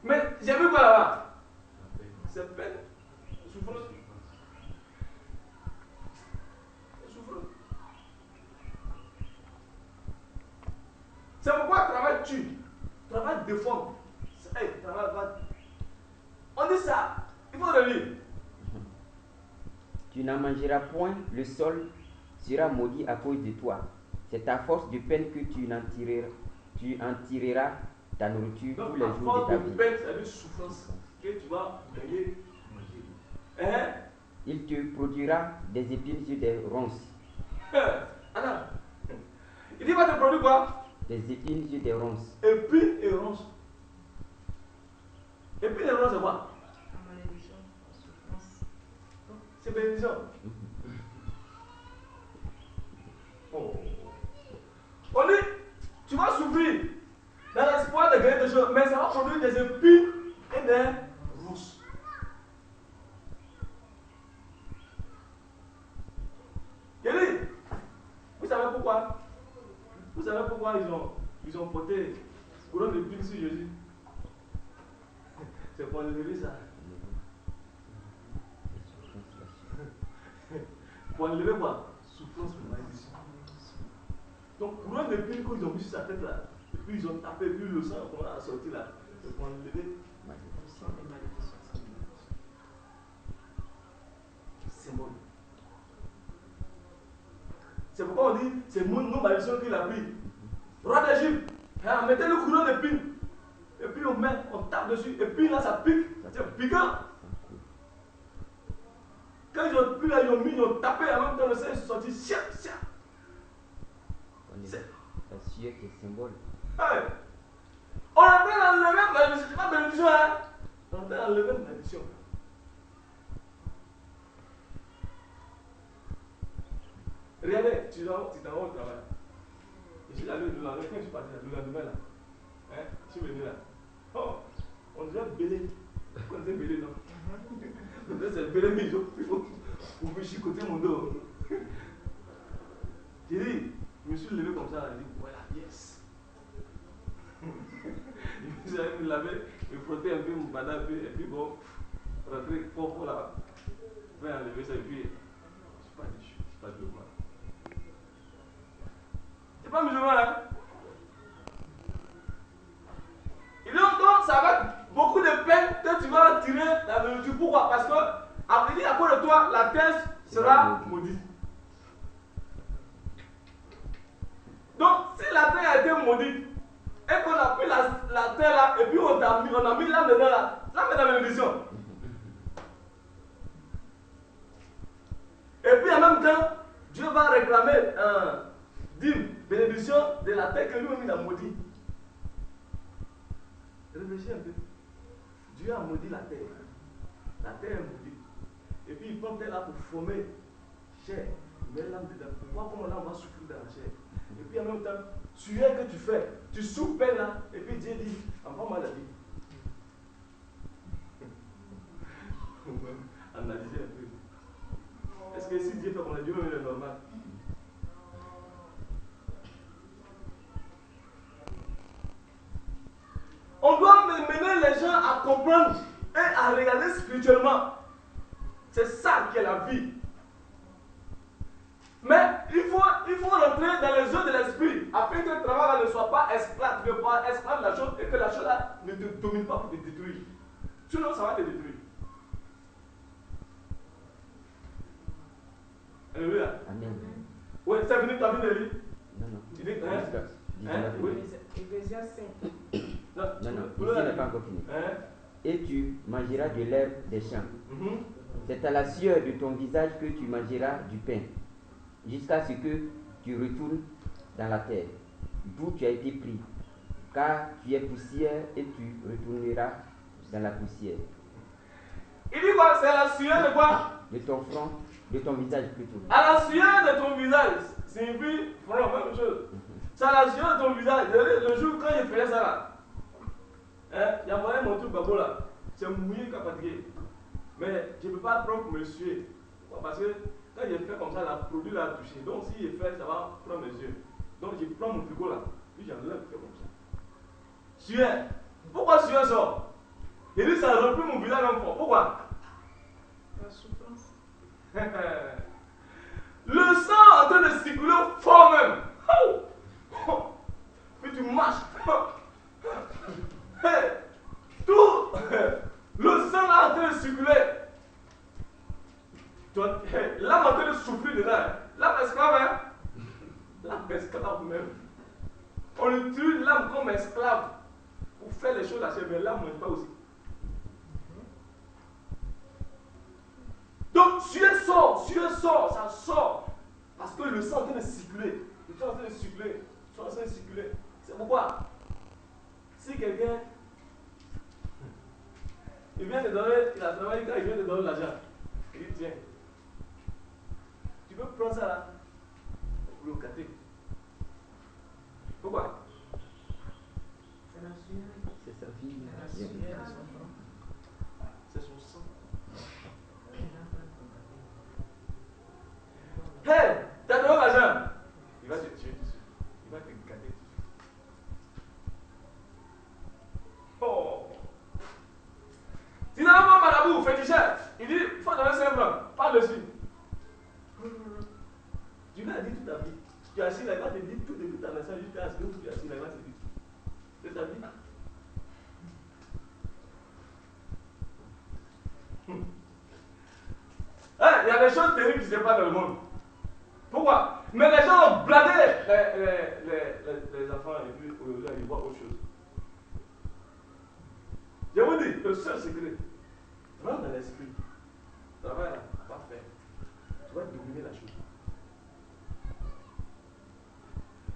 Mais j'ai vu quoi là-bas? C'est peine, souffrance. Souffrance. C'est pourquoi le travail tue. Le travail déforme. Hey, le travail va. On dit ça. Il faut le lire. Tu n'en mangeras point, le sol sera maudit à cause de toi. C'est ta force de peine que tu en tireras ta nourriture tous les jours de ta vie. Peine, c'est une souffrance que tu vas gagner. Hein? Il te produira des épines sur des ronces. Attends. Il dit, va te produire quoi? Des épines sur des ronces. Épines et ronces. Épines et ronces, c'est quoi? Malédiction, souffrance. C'est bénédiction. Oh. On dit, tu vas souffrir dans l'espoir de gagner des choses, mais ça va produire des épines et des ronces. Kelly, vous savez pourquoi? Vous savez pourquoi ils ont porté couronne de pines sur Jésus? C'est pour enlever ça. Pour enlever quoi? Souffrance et malédiction. Donc, couronne de pines qu'ils ont mis sur sa tête là, et puis ils ont tapé, puis le sang qu'on a sorti là, c'est pour enlever malédiction et malédiction. Symbole. C'est pourquoi on dit, c'est nos malédictions qu'il a pris. Roi d'Égypte, mettez le couronne de pines. Et puis on tape dessus, et puis là ça pique, c'est piquant. Quand ils ont pris là, ils ont tapé, en même temps le sang est sorti, siap. La sueur est symbole. Hey. On est en train d'enlever malédiction, c'est pas malédiction, hein? On est en train d'enlever malédiction. Regardez, tu t'en vas au travail. Je suis allé le lendemain, quand je suis parti le lendemain là. Hein? Je suis venu là. Oh, on dirait belé. On dirait belé, non? On dirait c'est belé, mais il faut me chicoter mon dos. J'ai dit, je me suis levé comme ça, j'ai dit, voilà, yes. Je suis allé me laver, me frotter un peu, me bader un peu, et puis bon, rentrer fort là. Je vais enlever ça, et puis, je suis pas de mal. C'est pas musulman, hein? Et donc, ça va être beaucoup de peine que tu vas tirer la nourriture. Pourquoi? Parce que, à cause de toi, la terre sera maudite. Donc, si la terre a été maudite, et qu'on a pris la terre là, et puis on a mis l'âme dedans là, l'âme est dans la bénédiction. Et puis en même temps, Dieu va réclamer dit bénédiction de la terre que lui-même il a maudit. Réfléchis un peu. Dieu a maudit la terre. La terre est maudite. Et puis il prend terre là pour former chair. Il met l'âme dedans pour voir comment l'âme va souffrir dans la chair. Et puis en même temps, sueur que tu fais, tu souffres là. Et puis Dieu dit, envoie-moi la vie. Analysez un peu. Est-ce que si Dieu fait comme ça, Dieu même est normal? On doit mener les gens à comprendre et à regarder spirituellement. C'est ça qui est la vie. Mais il faut rentrer dans les eaux de l'esprit afin que le travail ne soit pas esclave, de la chose et que la chose là ne te domine pas pour te détruire. Sinon, ça va te détruire. Alléluia. Amen. Oui, c'est venu, tu as vu de lire? Non, non. Tu dis, Oui. Ecclésias 5. Non, ici n'est pas encore fini. Et tu mangeras de l'herbe des champs. C'est à la sueur de ton visage que tu mangeras du pain, jusqu'à ce que tu retournes dans la terre, d'où tu as été pris, car tu es poussière et tu retourneras dans la poussière. Il dit quoi? C'est à la sueur de quoi? De ton front, de ton visage plutôt. À la sueur de ton visage, signifie front, même chose. C'est à la sueur de ton visage. Le jour quand il faisait ça là, il y a envoyé mon truc babo là, c'est mouillé qu'à fatiguer. Mais je ne peux pas prendre pour me suer. Parce que quand il fait comme ça, le produit l'a touché. Donc s'il fait, ça va prendre mes yeux. Donc je prends mon frigo là, puis j'enlève, je fais comme ça. Sueur. Pourquoi sueur sort? Il dit ça remplit mon visage même fort. Pourquoi? La souffrance. Le sang en train de circuler fort même. Puis tu marches. Tout le sang là en train de circuler. L'âme en train de souffrir dedans. L'âme esclave, hein? L'âme esclave même. On utilise l'âme comme esclave pour faire les choses à chaque mais l'âme ne mange pas aussi. Donc, sueur sort, ça sort. Parce que le sang est en train de circuler. Le sang est en train de circuler. Le sang est en train de circuler. C'est pourquoi, si quelqu'un, il vient te donner, il a travaillé quand il vient te donner l'argent, il dit tiens, tu peux prendre ça là, pour le gâter. Pourquoi? C'est la sueur. C'est sa vie. C'est la sueur de son front. C'est son sang. Hey, t'as donné l'argent. Il va te tuer dessus. Il va te gâter dessus. Oh. Si t'as un marabout féticheur, il dit il faut donner 5 francs. Parle dessus. Tu lui as dit toute ta vie. Tu es assis là, il va te dire tout depuis ta naissance jusqu'à ce que tu es assis là, il va te dire. C'est ta vie. Il y a des choses terribles qui se passent dans le monde. Pourquoi? Mais les gens ont bladé les enfants et puis aujourd'hui ils voient autre chose. Je vous dis, le seul secret, rentre dans l'esprit. Travail là, va faire. Tu vas dominer la chose.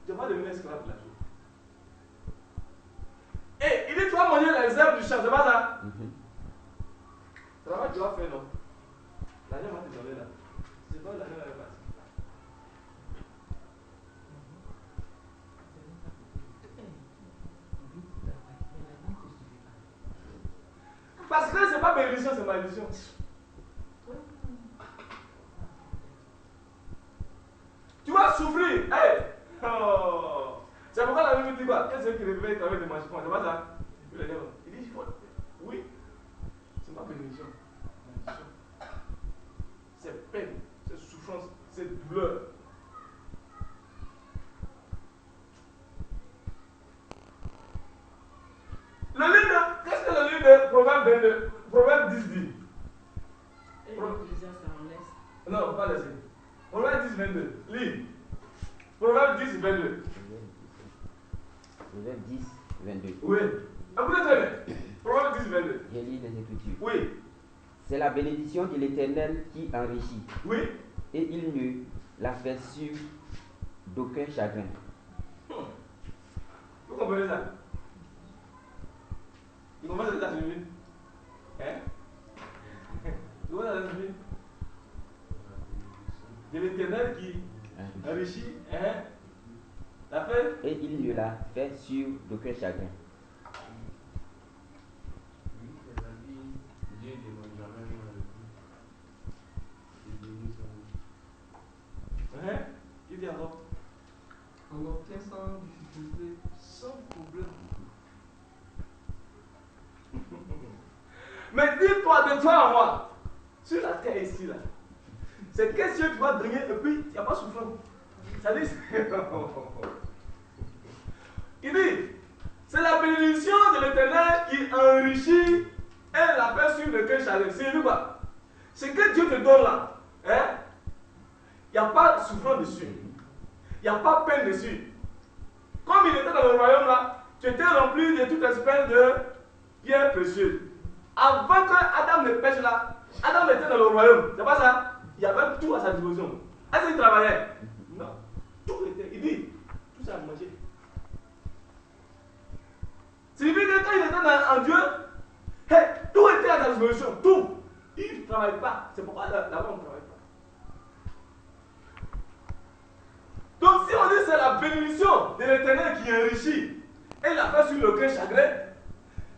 Tu vas devenir esclave de la chose. Et il dit tu vas manger les herbes du champ, c'est pas ça? Travail tu vas faire non. L'argent va te donner là. C'est pas l'argent là, va passer. Parce que c'est pas bénédiction, c'est malédiction. Tu vas souffrir. Hey. Oh. C'est pourquoi la Bible dit quoi? Qu'est-ce qui réveille avec des manchements? C'est pas ça? Il dit oui. C'est pas bénédiction. Malédiction. C'est peine, c'est souffrance, c'est douleur. Le livre, qu'est-ce que le livre de Proverbe 10 dit? Et l'Ecclésias, ça en laisse. Non, on ne va pas laisser. Proverbe 10, 22. Lis. Proverbe 10, 22. Proverbe 10, 22. Oui. Écoutez très bien. Proverbe 10, 22. Je lis les Écritures. Oui. C'est la bénédiction de l'Éternel qui enrichit. Oui. Et il ne la fait sur d'aucun chagrin. Vous comprenez ça? Vous comprenez ce que ça signifie? Hein? Vous comprenez ce que ça signifie? De l'Éternel qui enrichit, hein? La fait? Et il ne l'a fait sur d'aucun chagrin. Hein? Qui dit encore? On obtient sans difficulté, sans problème. Mais dis-toi de toi à moi, sur la terre ici, là, c'est question que tu vas donner et puis il n'y a pas souffrance. Ça dit, il dit, c'est la bénédiction de l'Éternel qui enrichit et la paix sur le cœur chagrin. C'est quoi? C'est que Dieu te donne là, hein? Il n'y a pas de souffrance dessus. Il n'y a pas de peine dessus. Comme il était dans le royaume là, tu étais rempli de toute espèce de pierres précieuses. Avant que Adam ne pêche là, Adam était dans le royaume. C'est pas ça? Il y avait tout à sa disposition. Est-ce qu'il travaillait? Non. Tout était. Il dit, tout ça à manger. C'est lui que quand il était en Dieu, hey, tout était à sa disposition. Tout. Il ne travaille pas. C'est pourquoi là-bas on ne travaille pas. Donc si on dit c'est la bénédiction de l'Éternel qui enrichit et la fait sur le cœur chagrin,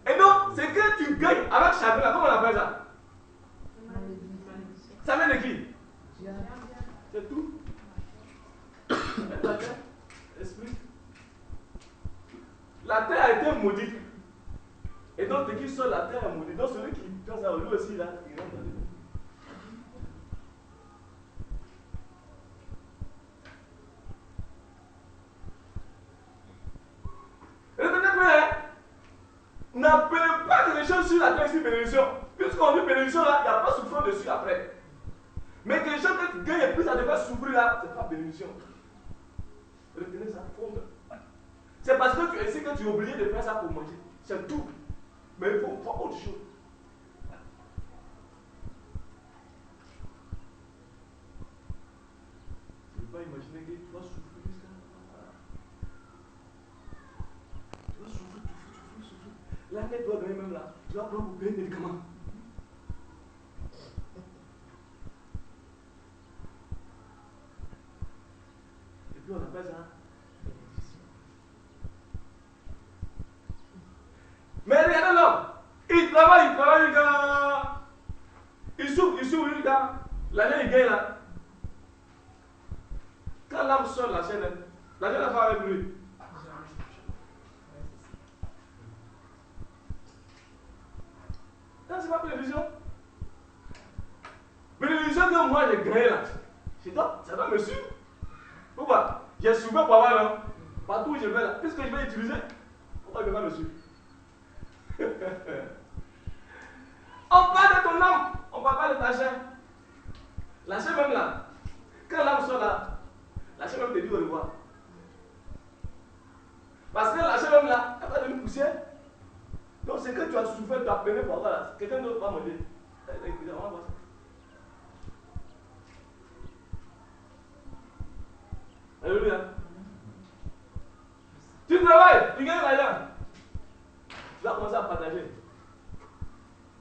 et donc c'est que tu gagnes avec chagrin, là, comment on appelle ça? Ça vient de qui? C'est tout. La terre, esprit. La terre a été maudite. Et donc dès qu'il sort la terre est maudite. Donc celui qui pense à lui aussi là, il rentre dans le. N'appelez pas quelque chose sur la terre ici bénédiction. Puisqu'on dit bénédiction là, il n'y a pas souffrance dessus après. Mais quelque chose que tu gagnes et puis ça te fait souffrir là, c'est pas bénédiction. Retenez ça, compte. C'est parce que tu essaies que tu es obligé de faire ça pour manger. C'est tout. Mais il faut faire autre chose. Tu ne peux pas imaginer que tu vas souffrir jusqu'à. Tu vas souffrir. L'année doit gagner même là. Tu vas prendre pour payer des médicaments. Et puis on appelle ça. Mais regardez l'homme. Il travaille, gars. Il souffre, gars. L'année il gagne là. Quand l'âme sort la chaîne va avec lui. Non, c'est pas bénédiction. Bénédiction que moi j'ai gagné là. Ça doit me suivre. Pourquoi? J'ai souffert pour avoir là. Partout où je vais là. Qu'est-ce que je vais utiliser? Pourquoi il ne va pas me suivre? On parle de ton âme, on ne parle pas de ta chair. La chair même là, quand l'âme sort là, la chair même te dit au revoir. Parce que la chair même là, elle va devenir poussière. Donc c'est que tu as souffert, tu as peiné pour avoir là. Quelqu'un d'autre va me dire. Écoutez, on va voir ça. Alléluia. Tu travailles, tu gagnes l'argent. Tu vas commencer à partager.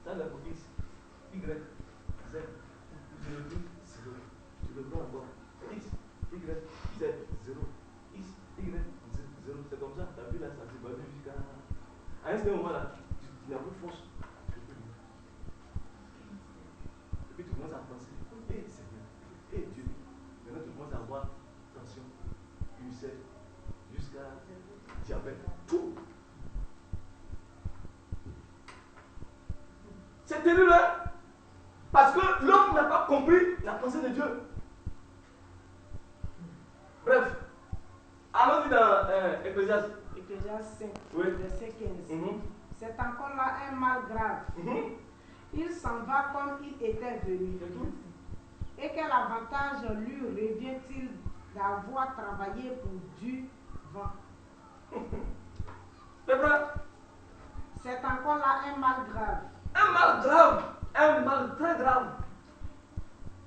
Ça, c'est pour X, Y, Z. Tu le dis, 0. Tu le prends encore. X, Y, Z, 0. X, Y, Z, 0. C'est comme ça. Ta vie là, ça s'évalue jusqu'à. À un certain moment là, tu n'as plus force. Et puis tu commences à penser. Hé Seigneur, hé Dieu. Maintenant tu commences à avoir tension, ulcère, jusqu'à diabète. Tout. C'est terrible, hein? Parce que l'homme n'a pas compris la pensée de Dieu. Bref, allons-y dans Ecclésiaste. Ecclésiaste 5, Oui. verset 15. C'est encore là un mal grave. Il s'en va comme il était venu. Et quel avantage lui revient-il d'avoir travaillé pour du vent? C'est vrai? C'est encore là un mal grave. Un mal grave, un mal très grave.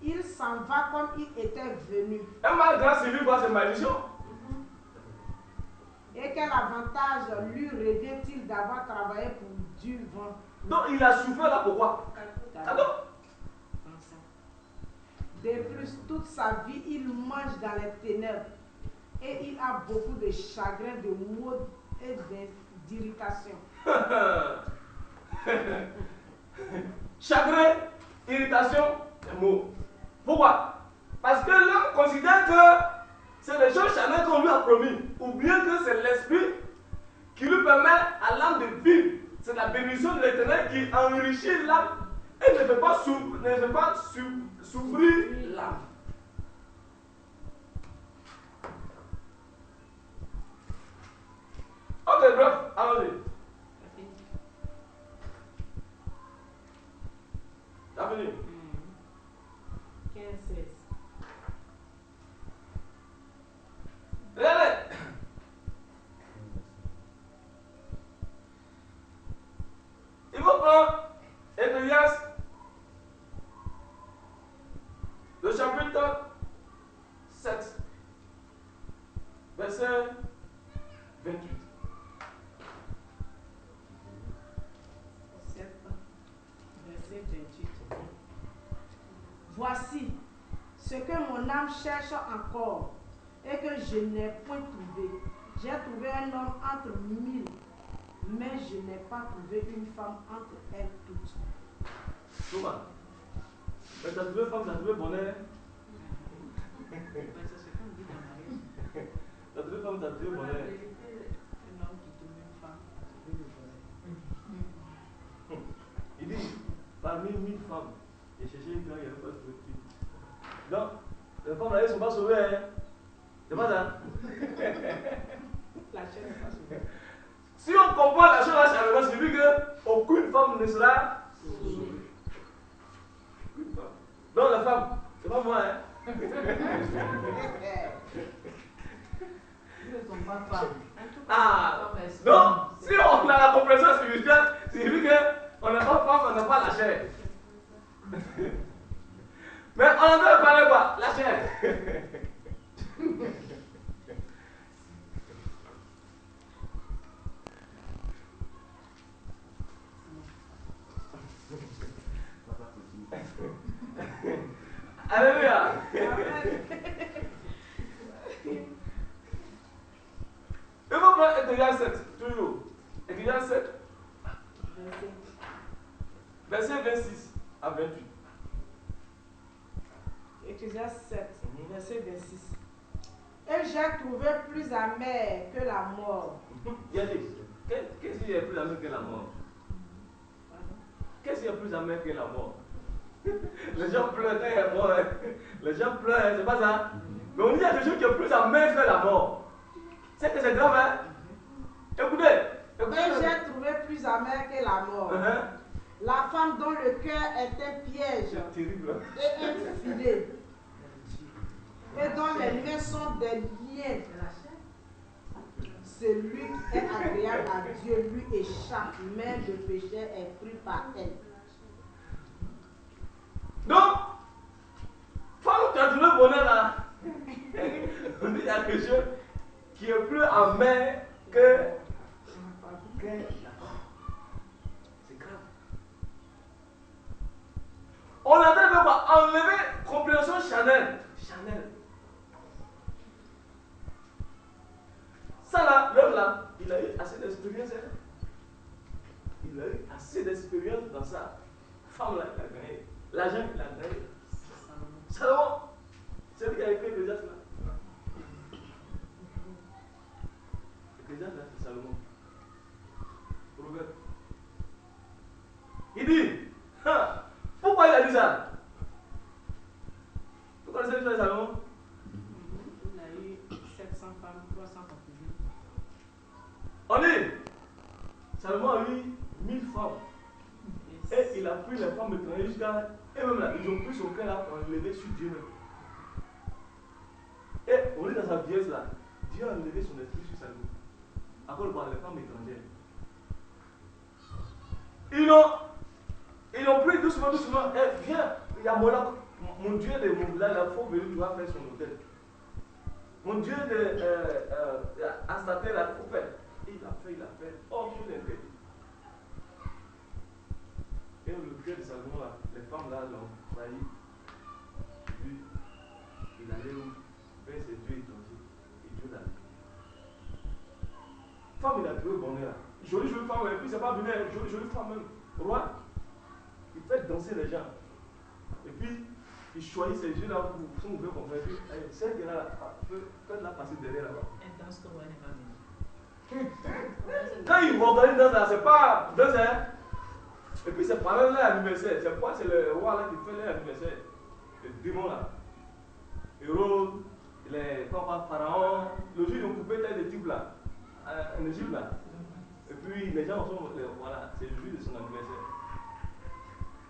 Il s'en va comme il était venu. Un mal grave, c'est lui quoi, c'est malédiction. vient-il d'avoir travaillé pour du vent? Donc il a souffert là pourquoi? Cadeau. De plus, toute sa vie, il mange dans les ténèbres et il a beaucoup de chagrin, de maux et d'irritation. Chagrin, irritation, maux. Pourquoi? Parce que l'homme considère que c'est les choses charnelles qu'on lui a promis, ou bien que c'est l'esprit qui lui permet à l'âme de vivre. C'est la bénédiction de l'Éternel qui enrichit l'âme et ne fait pas souffrir l'âme. Ok, bref, allons-y. T'as fini? 15, 16. Regardez. Il faut prendre Ecclésiaste, le chapitre 7, verset 28. 7, verset 28. Voici ce que mon âme cherche encore et que je n'ai point trouvé. J'ai trouvé un homme entre 1000, mais je n'ai pas trouvé une femme entre elles toutes. Comment? Mais t'as trouvé femme, t'as trouvé bonheur. C'est ce qu'on dit dans la Bible. T'as trouvé femme, t'as trouvé bonheur. Un homme qui trouve une femme a trouvé le bonheur. Il dit, parmi 1000 femmes, j'ai cherché une femme, il n'y avait pas trouvé de fille. Donc, les femmes là, elles ne sont pas sauvées. Hein? C'est pas ça? La chair n'est pas sauvée. Si on comprend la chose là, ça signifie qu'aucune femme ne sera sauvée. Aucune femme. Donc la femme, c'est pas moi, hein? Ils ne sont pas femmes. Ah! Donc, si on a la compréhension spirituelle, ça signifie qu'on n'a pas femme, on n'a pas la chair. Mais on entend parler quoi? La chair. Alléluia. Il faut prendre Ecclésiaste 7, toujours. Ecclésiaste 7, verset 26 à 28. Ecclésiaste 7, verset 26. Et j'ai trouvé plus amer que la mort. Qu'est-ce qui est plus amer que la mort? Qu'est-ce qui est plus amer que la mort? Les gens pleurent quand il est mort. Les gens pleurent, c'est pas ça? Mais on dit qu'il y a des choses qui sont plus amer que la mort. C'est que c'est grave, hein? Écoutez. Et j'ai trouvé plus amer que la mort. La femme dont le cœur est un piège C'est terrible. et un filet, et dont les mains sont des liens. Celui qui est agréable à Dieu lui échappe, mais le péché est pris par elle. Donc, quand tu as trouvé le bonheur là, on dit qu'il y a quelque chose qui est plus amer que la mort. C'est grave. On a fait quoi? Enlever compréhension charnelle. Ça là, l'homme là, il a eu assez d'expérience. Hein? Il a eu assez d'expérience dans ça. Femme là, il a gagné. L'argent, il a gagné. Salomon, c'est lui qui a écrit Ecclésiaste là. Ecclésiaste là, c'est Salomon. Proverbe. Il dit, pourquoi il a dit ça? Vous connaissez l'histoire de Salomon? Il a eu 700 femmes, 300 concubines. On dit, Salomon a eu 1000 femmes. Et il a pris les femmes étrangères jusqu'à. Et même là, ils ont pris son cœur là pour enlever sur Dieu même. Et on dit dans sa vieillesse là, Dieu a enlevé son esprit sur Salomon. À cause de les femmes étrangères. Ils l'ont pris doucement. Eh, viens, il y a mon Dieu de mon village, il faut venir, tu vas faire son hôtel. Mon Dieu de Astaté là, il faut faire. Et il a fait. il a fait hors chose interdit. Et le cœur de Salomon, là, les femmes là l'ont trahi. Lui, il allait vers ses dieux étrangers. Et Dieu l'a dit. Femme, il a trouvé bonheur. Jolie femme, et puis c'est pas venu, jolie femme même. Roi, il fait danser les gens. Et puis, il choisit ces yeux là pour son ouvert comme ça. Et puis, celle qui est là, faites-la passer derrière là-bas. Elle danse comme elle n'est pas venue. Quand il organise dans ça, c'est pas deux heures. Et puis c'est pendant leur anniversaire. C'est quoi? C'est le roi là qui fait leur anniversaire. Le démon là. Hérode, les pharaons. Le jour ils ont coupé tête des types là. En Égypte là. Et puis les gens sont. Voilà, c'est le jour de son anniversaire.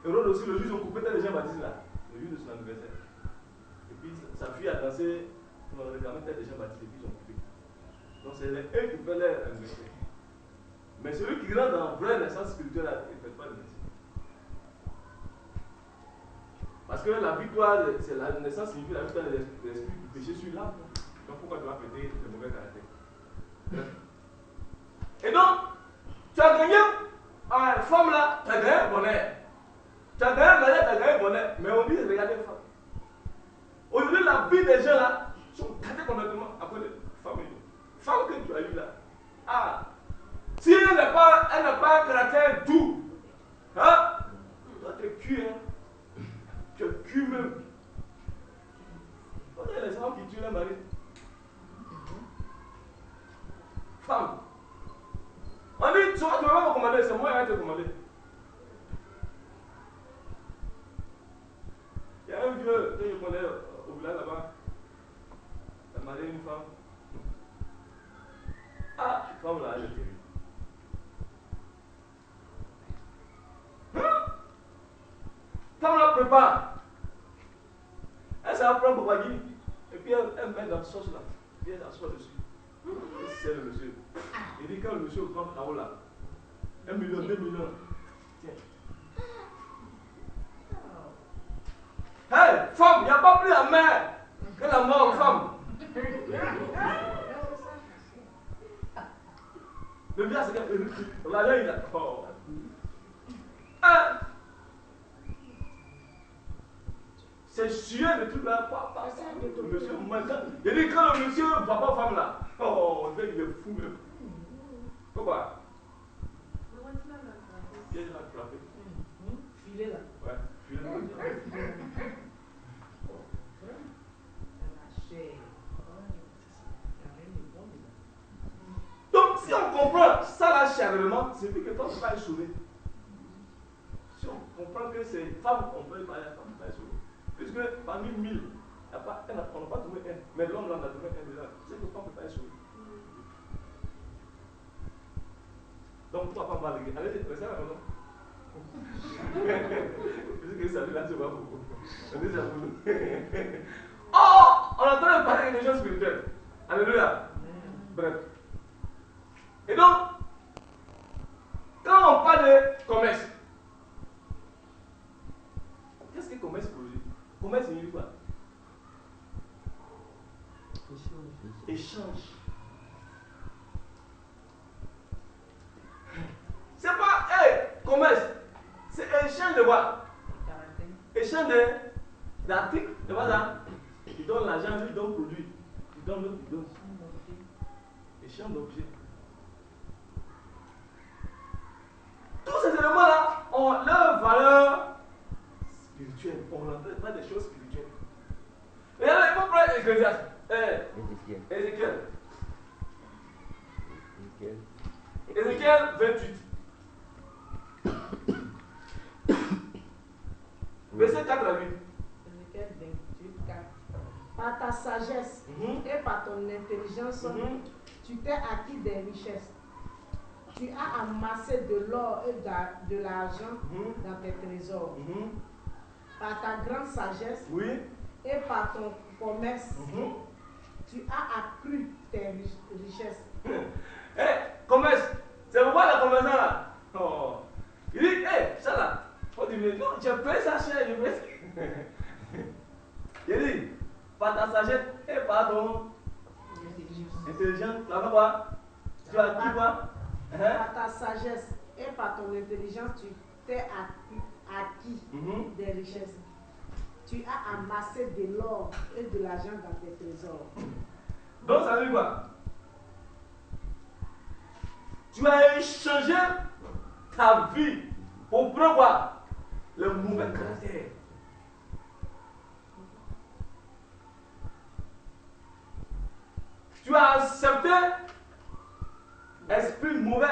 Hérode aussi, le jour ils ont coupé tête des gens baptisés là. Le jour de son anniversaire. Et puis sa fille a dansé. On a regardé tête des gens baptisés. Et puis ils ont coupé. Donc c'est eux qui font leur anniversaire. Mais celui qui rentre dans la vraie naissance spirituelle, il ne fait pas de métier. Parce que la victoire, c'est la naissance signifie la victoire de l'esprit du péché sur l'âme. Donc pourquoi tu vas fêter le mauvais caractère? Et donc, tu as gagné une femme là, tu as gagné un bonheur. Tu as gagné un mariage, tu as gagné un bonheur. Mais on dit, regardez une femme. Aujourd'hui, la vie des gens là sont gâtés complètement après les femmes. Femme que tu as eu là. Ah! Si elle n'a pas un caractère doux, hein? Toi tu es cuit, hein? Tu es cuit même. Toi, il y a les femmes qui tuent leur mari. Femme. On dit, tu vas pas me commander, c'est moi qui vais te commander. Il y a un vieux que je connais au village là-bas. Il a marié une femme. Ah, cette femme là, elle est terrible. Femme la prépare. Elle s'en prend pour Bagui. Et puis elle met dans la sauce là. Puis elle s'assoit dessus. C'est le monsieur. Il dit quand le monsieur prend KO là, 1 million, 2 millions. Tiens. Hey, femme, il n'y a pas plus la mère que la mort, femme. Le bien, c'est que l'argent, il a. Oh. C'est chiant le truc là. Le monsieur, il dit quand le monsieur, papa, femme là. Oh, il est fou même. Pourquoi? Piège va te frapper. Filet là. Ouais, filet là. Donc, si on comprend ça là charnellement, c'est plus que toi, tu ne vas pas être sauvé. Si on comprend que c'est femme, on peut parler à femme, tu vas être sauvé. Puisque parmi 1000, on n'a pas trouvé un, mais l'homme là, on a trouvé un déjà. C'est que femme ne peut pas être sauvé. Donc, pourquoi pas parler? Allez, restez à la maison. Puisque ça là, c'est pas beaucoup. On dit ça pour nous. Oh, on est en train de parler des choses spirituelles. Alléluia. Bref. Et donc, quand on parle de commerce, qu'est-ce que commerce produit? Commerce signifie quoi? Échange. C'est pas, commerce. C'est échange de quoi? Échange d'articles. C'est pas ça? Il donne l'argent, lui donne produit. Il donne l'autre, il donne. Échange d'objets. Tous ces éléments-là ont leur valeur spirituelle. On n'entend pas des choses spirituelles. Et alors, il faut prendre Ecclésiaste. Ézéchiel. Ézéchiel 28. Verset 4 à 8. Ézéchiel 28, 4. Par ta sagesse et par ton intelligence, tu t'es acquis des richesses. Tu as amassé de l'or et de l'argent dans tes trésors. Par ta grande sagesse et par ton commerce, tu as accru tes richesses. Commerce, c'est pourquoi la commerçant là. Oh. Il dit, ça là, faut dire, non, tu as payé ça cher, je vais. Il dit, par ta sagesse et par ton intelligence, tu as fait quoi? Tu as acquis quoi? Par ta sagesse et par ton intelligence, tu t'es acquis des richesses. Tu as amassé de l'or et de l'argent dans tes trésors. Donc ça veut dire quoi? Tu as échangé ta vie pour prendre quoi? Le mauvais caractère. Tu as accepté esprit mauvais,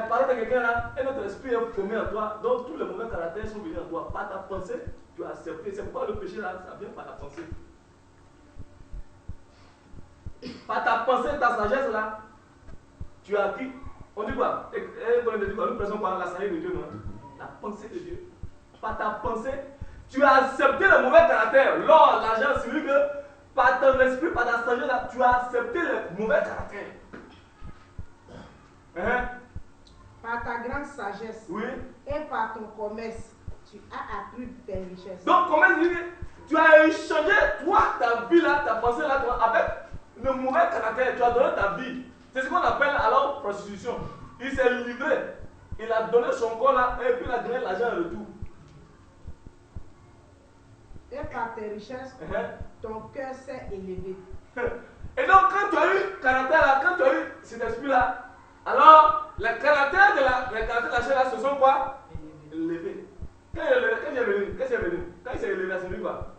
parler de quelqu'un là, et notre esprit est formé en toi, donc tous les mauvais caractères sont venus en toi. Par ta pensée, tu as accepté. C'est pourquoi le péché là, ça vient par la pensée. Par ta pensée, ta sagesse là, tu as acquis. On dit quoi? Nous présentons quoi? La sagesse de Dieu, non? La pensée de Dieu. Par ta pensée, tu as accepté le mauvais caractère. L'or, l'argent, c'est lui que par ton esprit, par ta sagesse là, tu as accepté le mauvais caractère. Par ta grande sagesse et par ton commerce, tu as accru tes richesses. Donc, comment dire? Tu as échangé, toi, ta vie là, ta pensée là, toi, avec le mauvais caractère. Tu as donné ta vie. C'est ce qu'on appelle alors prostitution. Il s'est livré. Il a donné son corps là et puis il a donné l'argent en retour. Et par tes richesses, ton cœur s'est élevé. Et donc, quand tu as eu caractère là, quand tu as eu cet esprit là, alors les caractères de la chair là, ce sont quoi? Élevés. Quand il est venu, qu'est-ce qu'il est venu? Quand il s'est élevé, c'est lui quoi?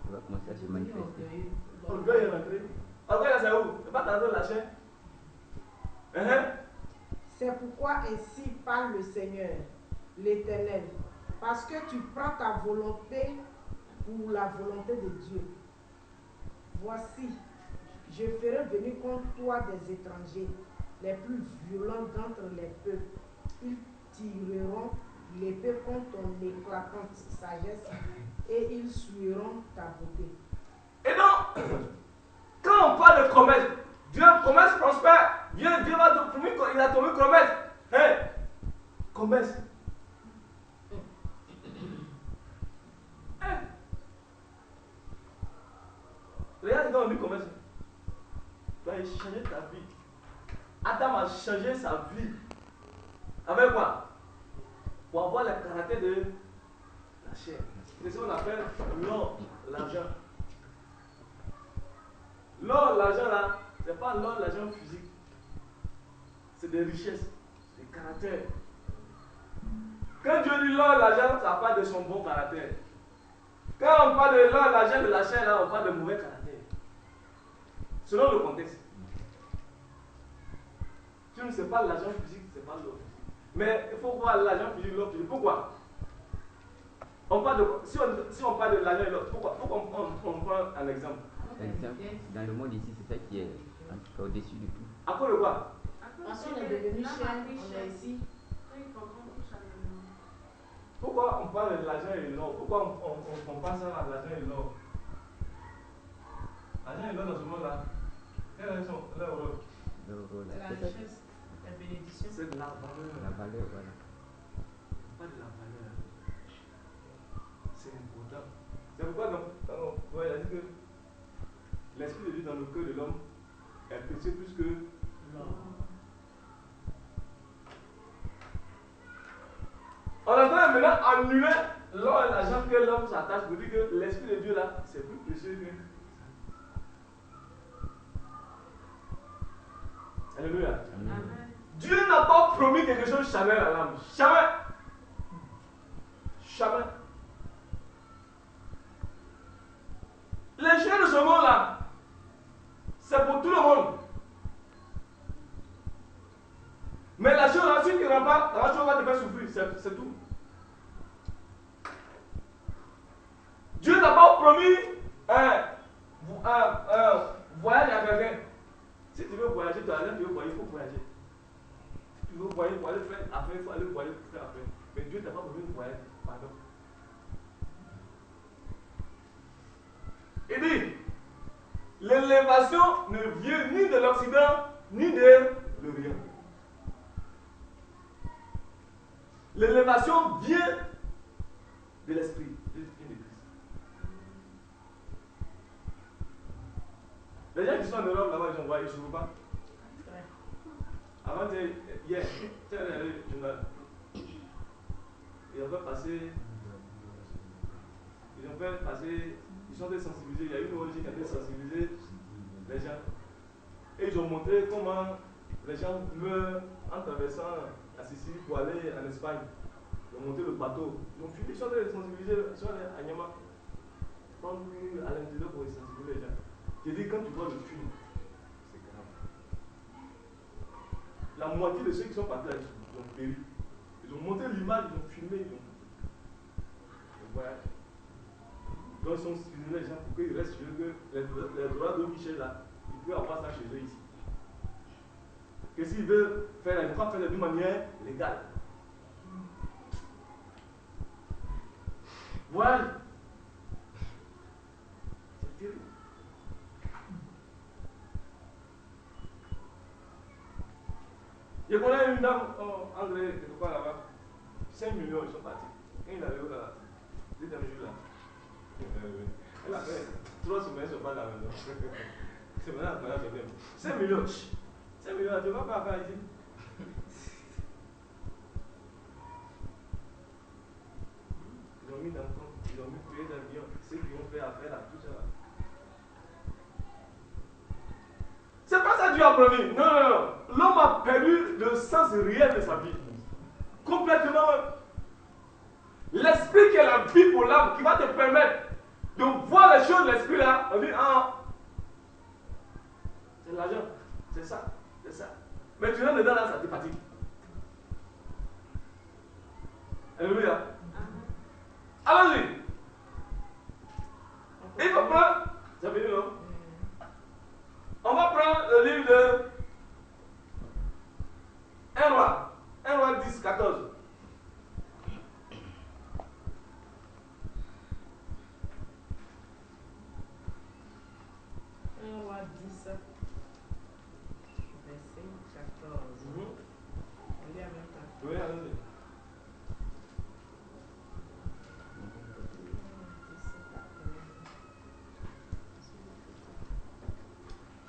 Il va commencer à se manifester. Orgueil est rentré. Orgueil là, c'est où? C'est pas dans la chair. C'est pourquoi ainsi parle le Seigneur, l'Éternel, parce que tu prends ta volonté pour la volonté de Dieu. Voici, je ferai venir contre toi des étrangers, les plus violents d'entre les peuples. Ils tireront l'épée contre ton éclatante sagesse et ils souilleront ta beauté. Et donc, quand on parle de commerce, Dieu commerce prospère. Dieu va te promettre, il a promis commerce. Commerce. Regarde quand on dit commerce. Tu as échangé ta vie. Adam a changé sa vie. Avec quoi? Pour avoir le caractère de la chair. C'est ce qu'on appelle l'or, l'argent. L'or, l'argent là, c'est pas l'or, l'argent physique. C'est des richesses, des caractères. Quand Dieu dit l'or, l'argent, ça parle de son bon caractère. Quand on parle de l'or, l'argent, de la chair, là, on parle de mauvais caractère. Selon le contexte. Tu ne sais pas l'argent physique, c'est pas l'or physique. Mais il faut voir l'argent physique, l'or physique. Pourquoi? Si on parle de l'argent et l'or, pourquoi on prend un exemple? Dans le monde ici, c'est ça qui est en tout cas au-dessus de tout. À cause de quoi? Parce qu'on est devenu cher, on est ici. Pourquoi on parle de l'argent et l'or? Pourquoi on passe à l'argent et l'or? L'argent et l'or dans ce monde-là, quel est leur rôle? C'est la richesse, la bénédiction. C'est de la valeur. La valeur, voilà. Pas de la valeur. C'est important. C'est pourquoi il a dit que l'esprit de Dieu dans le cœur de l'homme est précieux plus que l'or. On est en train de maintenant annuler l'or et l'argent que l'homme s'attache pour dire que l'esprit de Dieu là, c'est plus précieux que. Alléluia. Amen. Dieu n'a pas promis quelque chose jamais à l'âme. Jamais. Jamais. Les choses de ce monde là, c'est pour tout le monde. Mais la chose là, si tu ne rends pas, la chose va te faire souffrir, c'est tout. Dieu n'a pas promis un voyage à quelqu'un. Si tu veux voyager, tu veux voyager, il faut voyager. Si tu veux voyager pour aller faire affaire, il faut aller voyager pour faire affaire. Mais Dieu n'a pas promis de voyager. Pardon. Il dit, l'élévation ne vient ni de l'Occident, ni de l'Orient. L'élévation vient de l'Esprit, de Christ. Les gens qui sont en Europe là-bas, ils ont voyagé, je ne sais pas. Ah Avant hier, tu es allé au journal. Ils ont fait passer. Ils sont sensibilisés. Il y a une ONG qui a été sensibilisée les gens. Et ils ont montré comment les gens meurent en traversant la Sicile pour aller en Espagne. Ils ont monté le bateau. Ils ont filmé, ils sont allés sensibiliser, ils sont allés à Nyama. Prendre à l'intérieur pour sensibiliser les gens. J'ai dit, quand tu vois le film, c'est grave. La moitié de ceux qui sont partis là, ils ont péri. Ils ont monté l'image, ils ont filmé, ils ont. Voilà. Donc ils sont sensibilisés les gens pour qu'ils restent chez eux, que les droits de Michel là, ils peuvent avoir ça chez eux ici. Que s'ils veulent faire, ils ne vont pas faire d'une manière légale. Voilà. C'est terrible. Je connais une dame en anglais, quelque part là-bas. 5 millions, ils sont partis. Quand il arrive là, il était là. Elle a fait 3 semaines, ils ne sont pas là maintenant. C'est maintenant qu'on a fait 5 millions. 5 millions, tu ne vas pas faire ici. Ils ont mis dans le compte, ils ont mis payé d'avion, ceux qui ont fait affaire là, tout ça là. C'est pas ça Dieu a promis. Non, non, non. L'homme a perdu le sens réel de sa vie. Complètement. L'esprit qui est la vie pour l'âme, qui va te permettre de voir les choses de l'esprit là, on dit, ah, c'est l'argent, c'est ça, c'est ça. Mais tu rentres dedans là, ça te fatigue. Alléluia. Allons-y. Il faut prendre, ça veut dire non? On va prendre le livre de 1 roi 10, 14. 1 roi 10, verset 14. On lit en même temps. Oui, allons-y.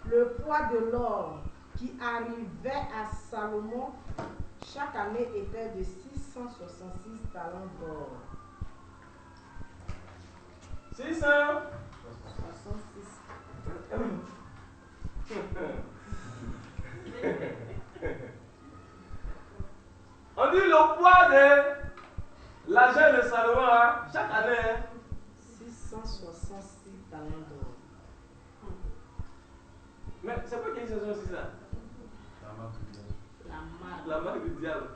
Le poids de l'or qui arrivait à Salomon chaque année était de 666 talents d'or. 666. On dit le poids de l'argent de Salomon hein, chaque année. 666 talents d'or. Mais c'est quoi qui est 666 là? La marque du diable.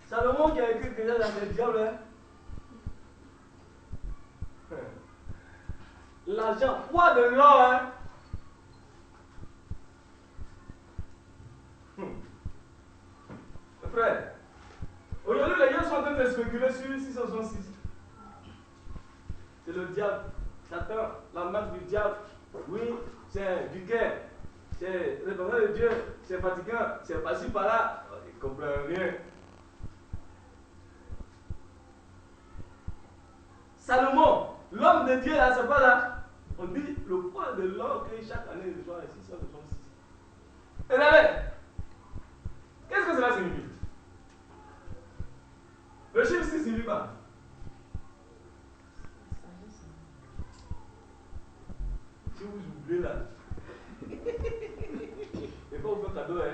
Salomon qui a écrit déjà dans le diable. Hein? L'argent, poids de l'or. Hein? Frère, aujourd'hui les gens sont en train de spéculer sur 666. C'est le diable. Satan, la marque du diable. Oui, c'est du cœur. C'est le nom de Dieu. C'est fatigant. C'est par-ci par-là. Ils ne comprennent rien. Salomon, l'homme de Dieu, là, c'est pas là. On dit le poids de l'or que chaque année il reçoit est 666. Et là, qu'est-ce que cela signifie? Le chiffre 6 signifie quoi? Si vous oubliez là, il faut vous faire cadeau, hein?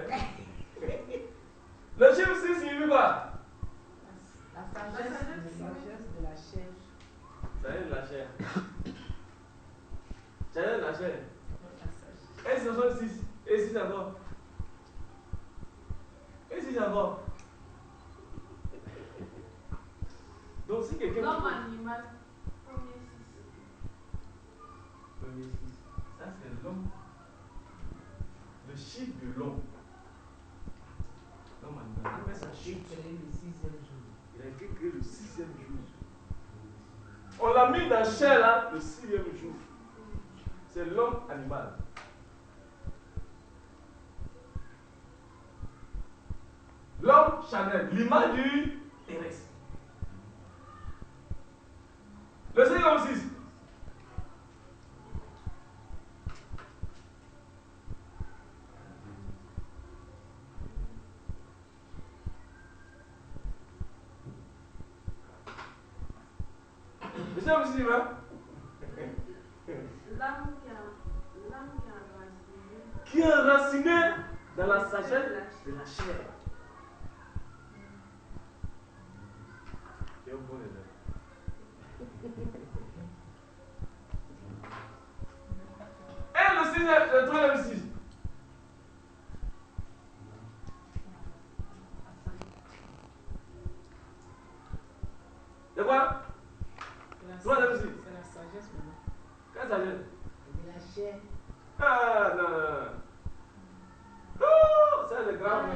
Le chiffre 6 signifie quoi? La sagesse de la chair. Sagesse de la chair. Sagesse de la chair. Et 66. Et 6 encore. Et 6 encore. Donc si quelqu'un. L'homme animal, premier 6. Premier 6. Ça c'est l'homme. Le chiffre de l'homme. L'homme animal. Il fait sa chute. Il a été créé le 6e jour. On l'a mis dans chair là, le 6e jour. C'est l'homme animal. L'homme charnel, l'image du terrestre. Le 5e 6. Deuxième signe, hein? L'âme qui est enracinée dans la sagesse de la chair. C'est un bon élève. Et le troisième signe. C'est quoi? Troisième signe. C'est la sagesse maintenant. Quelle sagesse? De la chair. Ah, non, non, non. Oh, ça c'est grave.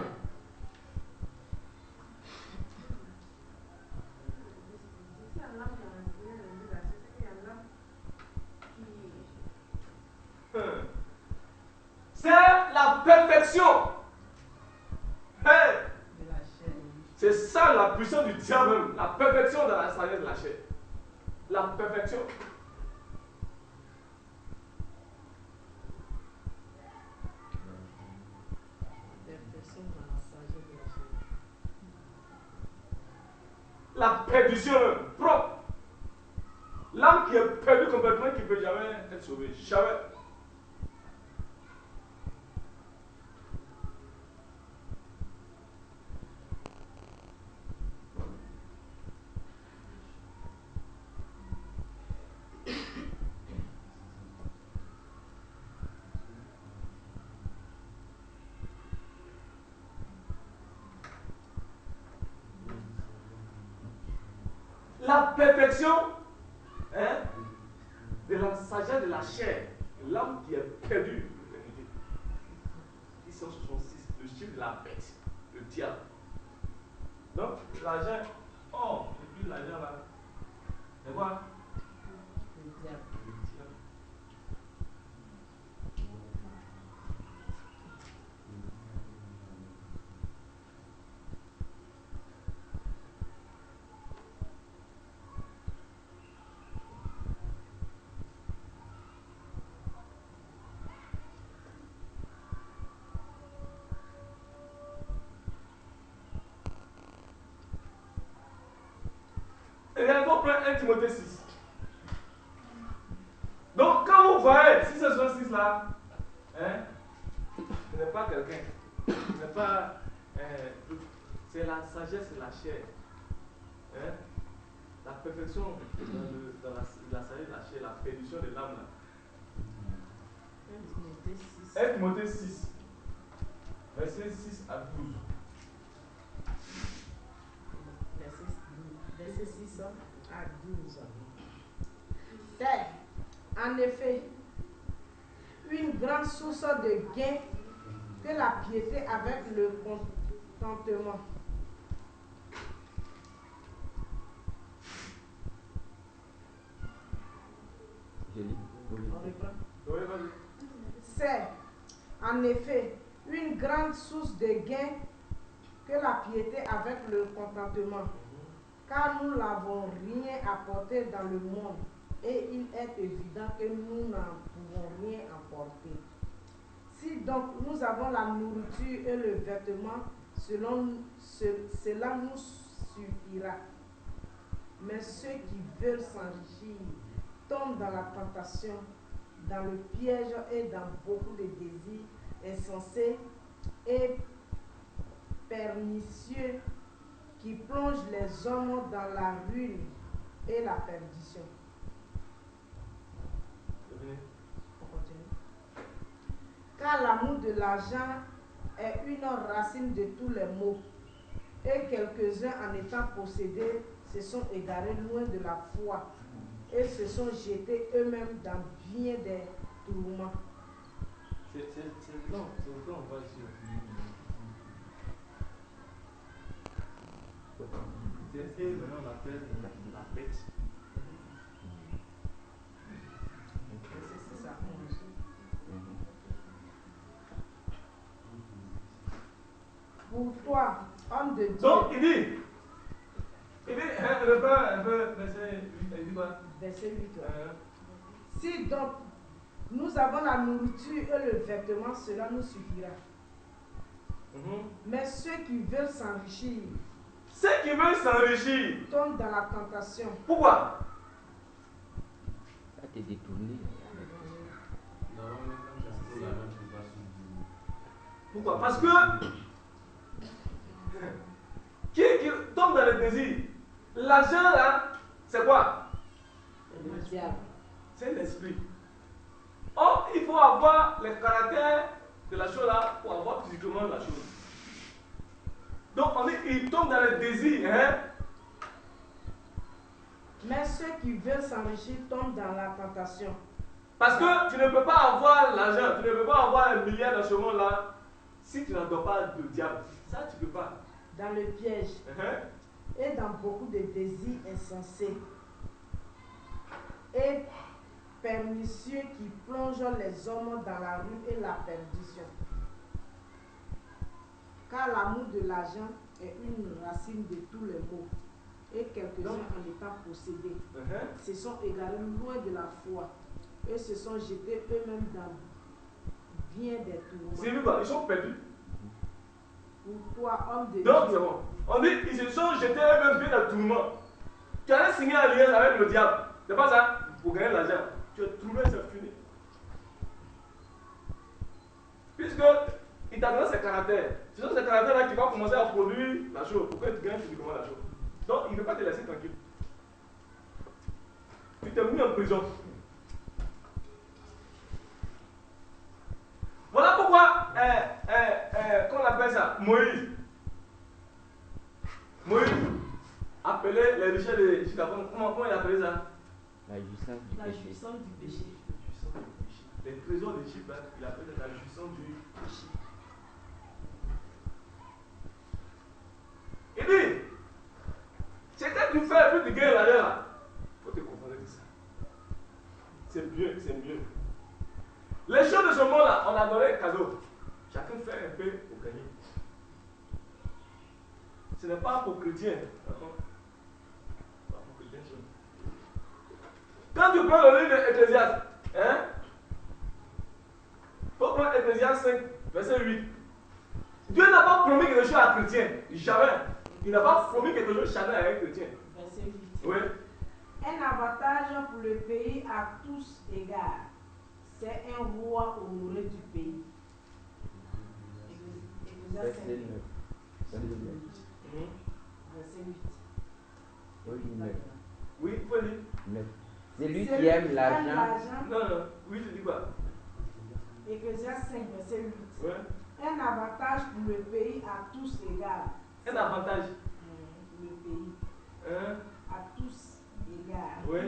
c'est un âme qui est enracinée dans la chair, c'est qu'il y a un âme qui... C'est la perfection. Hey. De la chair. C'est ça la puissance du diable même. La perfection dans la sagesse de la chair. La perfection. Perfection dans la sagesse de la chair. La perdition même, propre. L'âme qui est perdue complètement, qui ne peut jamais être sauvée. Jamais. La perfection, hein, de la sagesse de la chair, l'âme qui est perdue. Ils sont 66, le chiffre de la bête, le diable. Donc, l'argent, oh, et puis l'argent là, c'est quoi? Le diable. Le diable. Et on prend 1 Timothée 6. Donc, quand vous voyez 666 là, hein, ce n'est pas quelqu'un. Ce n'est pas. C'est la sagesse de la chair. Hein, la perfection dans la sagesse de la chair, la perdition de l'âme là. 1 Timothée 6, verset 6 à 12. Verset 6 à 12. C'est en effet une grande source de gain que la piété avec le contentement. Je lis. On reprend. Oui, vas-y. C'est en effet une grande source de gain que la piété avec le contentement, car nous n'avons rien apporté dans le monde et il est évident que nous n'en pouvons rien apporter. Si donc nous avons la nourriture et le vêtement, cela nous suffira. Mais ceux qui veulent s'enrichir tombent dans la tentation, dans le piège et dans beaucoup de désirs insensés et pernicieux qui plongent les hommes dans la ruine et la perdition. On continue. Car l'amour de l'argent est une racine de tous les maux, et quelques-uns en étant possédés se sont égarés loin de la foi et se sont jetés eux-mêmes dans bien des tourments. C'est long, on va sur. C'est maintenant on appelle la bête. C'est ça, 11. Pour toi, homme de Dieu. Donc il dit, reprends un peu, verset 8, il dit quoi? Verset 8. Si donc nous avons la nourriture et le vêtement, cela nous suffira. Mais ceux qui veulent s'enrichir tombent dans la tentation. Pourquoi? Ça t'est détourné. Pourquoi? Parce que qui tombe dans le désir? L'argent là, c'est quoi? C'est le diable. C'est l'esprit. Or, il faut avoir le caractère de la chose là pour avoir physiquement la chose. Donc, on dit, il tombe dans le désir, hein? Mais ceux qui veulent s'enrichir tombent dans la tentation. Parce que tu ne peux pas avoir l'argent, tu ne peux pas avoir un milliard dans ce monde-là si tu n'adores pas le diable. Ça, tu ne peux pas. Dans le piège et dans beaucoup de désirs insensés et pernicieux qui plongent les hommes dans la rue et la perdition. Car l'amour de l'argent est une racine de tous les maux. Et quelques-uns en étant possédés se sont égarés loin de la foi et se sont jetés eux-mêmes dans bien des tourments. C'est lui, ils sont perdus. Pour toi, homme de Donc, Dieu, c'est bon. On dit, ils se sont jetés eux-mêmes bien dans le tourment. Tu as signé un alliance avec le diable. C'est pas ça? Pour gagner l'argent. Tu as trouvé, c'est fini. Puisque il t'a donné ses caractères. Ce sont ces caractères-là qui vont commencer à produire la chose. Pour que tu gagnes physiquement la chose. Donc, il ne veut pas te laisser tranquille. Tu t'es mis en prison. Voilà pourquoi, qu'on appelle ça, Moïse appelait les richesses de Chicago. Comment il appelait ça? La jouissance du La péché. jouissance du péché. Les trésors de Chypre, il appelle la jouissance du péché. Il dit, c'est quand tu fais plus de guerre là-dedans, il faut te confondre avec ça. C'est mieux, c'est mieux. Les choses de ce monde-là, on a donné cadeau. Chacun fait un peu pour gagner. Ce n'est pas pour chrétiens. D'accord? Pas pour chrétiens. Quand tu prends le livre d'Ecclésiaste, faut prendre Ecclésiaste 5, verset 8. Dieu n'a pas promis quelque chose à un chrétien. Jamais. Il n'a pas promis quelque chose jamais à un chrétien. verset 8. Oui. Un avantage pour le pays à tous égards. C'est un roi honoré du pays. Ecclésiaste 5, Verset 9. verset 8. Oui, 9. Oui, il faut lire. 9. Celui qui aime l'argent. Non, non. Oui, tu dis quoi? Ecclésiaste 5, verset 8. Oui. Un avantage pour le pays à tous égards. Un avantage. Pour le pays. À tous égards. Oui.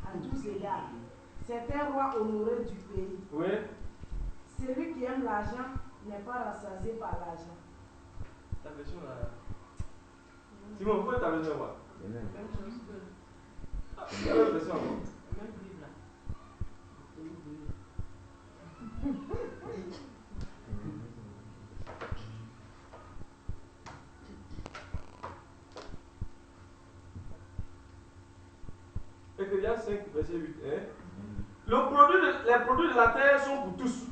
À tous égards. C'est un roi honoré du pays. Oui. Celui qui aime l'argent n'est pas rassasié par l'argent. Ta version là. Simon, pourquoi ta version là? Amen. Même chose que Quelle autre version encore? le même livre là. Ecclésiaste 5, verset 8. Les produits de la terre sont pour tous.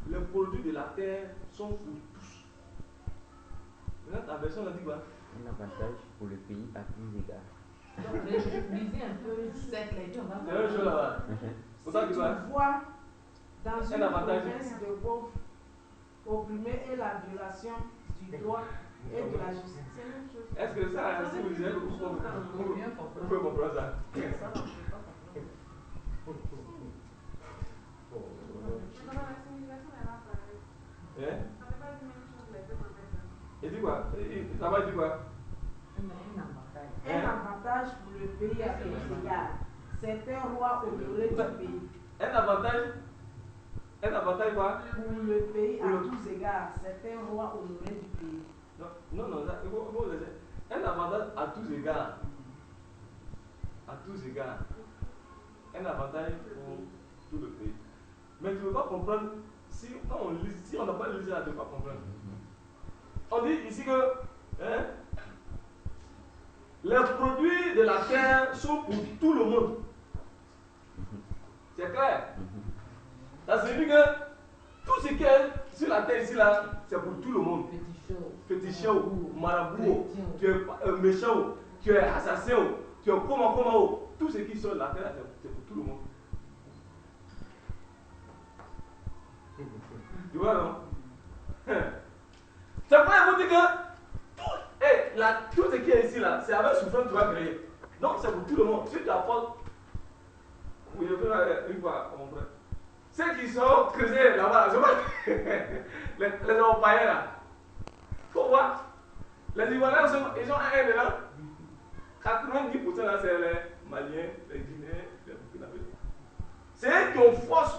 Les produits de la terre sont pour tous. Maintenant, ta version, elle dit quoi? Un avantage pour le pays à tous égards. Donc, lisez un peu 17 lettres, on va C'est la même chose là-bas. Si Pour ça, tu tu vois. vois dans une avantage. province de pauvres opprimés et la violation du droit et de la justice. C'est la même chose. Est-ce que ça, si vous disiez, vous pouvez comprendre ça? Ça, on ne peut pas comprendre. Mais dans la civilisation, elle a pareil. Hein? Ça ne fait pas la même chose les deux contextes. Il dit quoi? Là-bas, il dit quoi? Un avantage pour le pays à tous égards. C'est un roi honoré du pays. Un avantage quoi? Pour le pays Pour à le- tous égards. C'est un roi honoré du pays. Non, ça, il faut vous laisser. Un avantage à tous égards. À tous égards. Un avantage pour tout le pays. Mais tu ne peux pas comprendre si, quand on lit, si on n'a pas lu ça, tu ne peux pas comprendre. On dit ici que les produits de la terre sont pour tout le monde. C'est clair. Ça signifie que tout ce qui est sur la terre ici, là, c'est pour tout le monde. Féticheur, marabout, tu es méchant, tu es assassin, tu es comment, tout ce qui sort de la terre, c'est pour tout le monde. Tu vois, non? C'est pas vous dire que tout ce qui est ici, là, c'est avec souffrance que tu vas créer. Donc, c'est pour tout le monde. Si tu as force, oui, je vais une fois, mon frère. Ceux qui sont chrétiens là-bas, je vois, les païens là, faut voir. Les Ivoiriens, ils ont un dedans. 90% là, c'est les Maliens, les Guinéens, les Burkinabés. C'est eux qui ont force.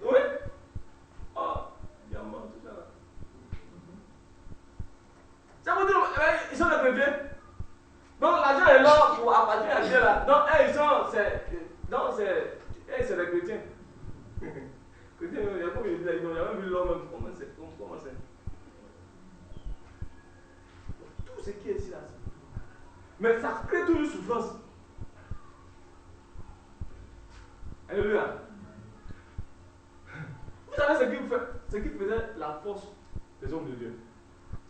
Oui. Oh, diamant, tout ça là. Ça veut dire, ils sont des chrétiens. Donc l'argent est là pour appartenir à Dieu là. Donc c'est des chrétiens. Chrétiens, il y a comme ils disent, ils n'ont jamais vu l'homme. Comment c'est? Tout ce qui est ici là. Mais ça crée toujours souffrance. Alléluia. Vous savez ce qui faisait la force des hommes de Dieu.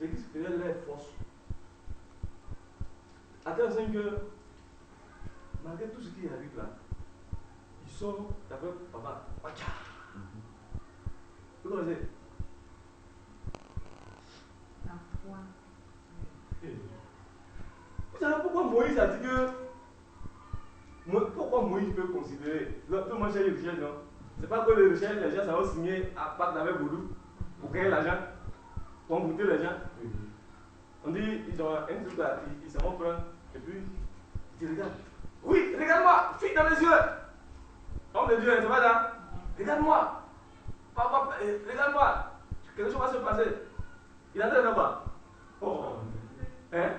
Ce qui faisait leur force. Attention que, malgré tout ce qui arrive là, ils sont d'après papa. Vous connaissez? La foi. Vous savez pourquoi Moïse a dit que. Pourquoi Moïse peut considérer. Tout le monde cherche les richesses, non? C'est pas que les richesses, les gens ça va signer à pacte avec Boudou pour créer l'argent, pour goûter les gens. On dit, ils ont un truc là, ils s'en vont prendre, et puis, ils te regardent. Oui, regarde-moi, fille dans les yeux. Homme de Dieu, c'est pas ça? Regarde-moi. Papa, regarde-moi. Quelque chose va se passer. Il est en train de faire quoi? Oh. Hein?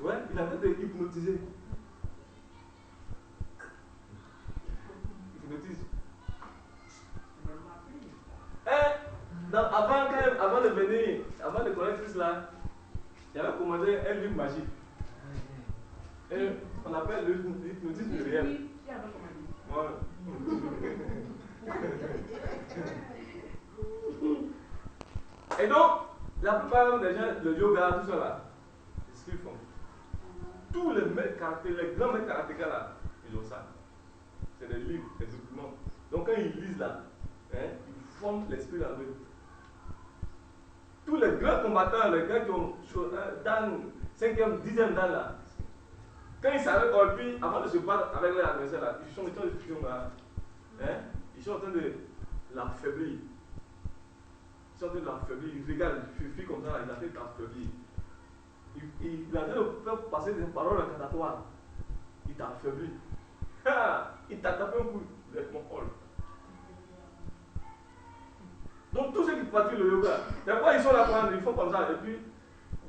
Ouais, il est en train de hypnotiser. Hypnotise. Avant de venir, avant de connaître cela, j'avais commandé un livre magique. Et on appelle l'hypnotisme réel. Oui, qui avait commandé? Moi. Et donc, la plupart des gens, le yoga, tout ça là, c'est ce qu'ils font. Tous les maîtres karatéka, les grands maîtres karatéka là, ils ont ça. C'est des livres, des documents. Donc quand ils lisent là, ils forment l'esprit dans eux. Tous les grands combattants, les gars qui ont dans 5e, 10e dan là, quand ils s'arrêtent au puis avant de se battre avec leur adversaire là, ils sont en train de là, ils sont en train de l'affaiblir. Ils sont en train de l'affaiblir. Ils regardent, il suffit comme ça, là, ils ont fait l'affaiblir. Il est en train de faire passer des paroles incantatoires. Il t'a affaibli. Il t'a tapé un coup de mon col. Donc tous ceux qui pratiquent le yoga, d'abord ils sont là, ils font comme ça, et puis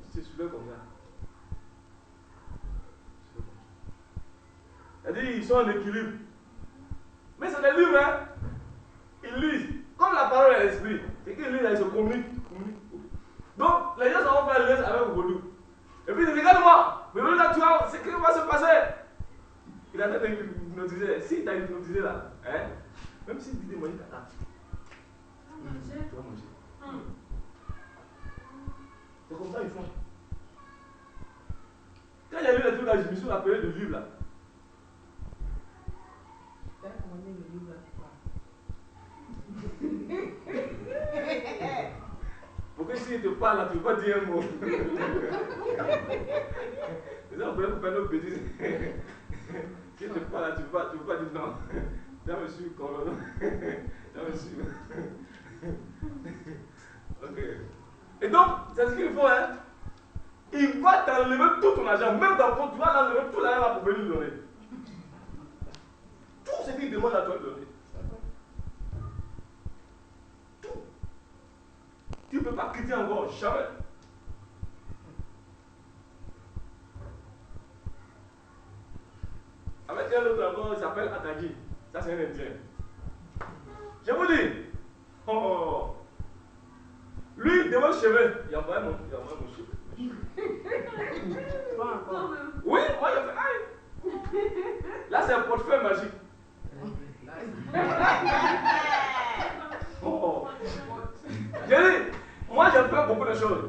ils se soulèvent comme ça. C'est-à-dire ils sont en équilibre. Mais c'est des livres, hein. Ils lisent. Comme la parole est l'esprit, c'est qu'ils lisent, ils se communiquent. Donc les gens vont faire le avec le vaudou. Et puis ils disent, regarde-moi, mais là tu vois, c'est ce qui va se passer. Il a peut-être hypnotisé. Si tu as hypnotisé là, même s'il dit des moyens tata, tu vas manger. C'est comme ça qu'ils font. Quand j'ai lu les trucs là, je me suis rappelé du livre là. Tu as commandé le livre là. Pour que si il te parle là, tu ne peux pas dire un mot. C'est ça, on peut faire nos bêtises. Si tu parles là, tu ne peux pas dire non. J'ai reçu Corona. J'ai reçu. Ok. Et donc, c'est ce qu'il faut, hein. Il va t'enlever tout ton argent, même dans le compte, tu vas l'enlever tout l'argent là pour venir lui donner. Tout ce qu'il demande à toi de donner. Tout. Tu ne peux pas quitter encore, jamais. Avec un autre encore, il s'appelle Atagi. Ça, c'est un Indien. Je vous dis, lui, devant le cheveu, il a envoyé mon cheveu. Pas encore. Oui, moi, j'ai fait aïe. Là, c'est un portefeuille magique. J'ai dit, moi, j'ai fait beaucoup de choses.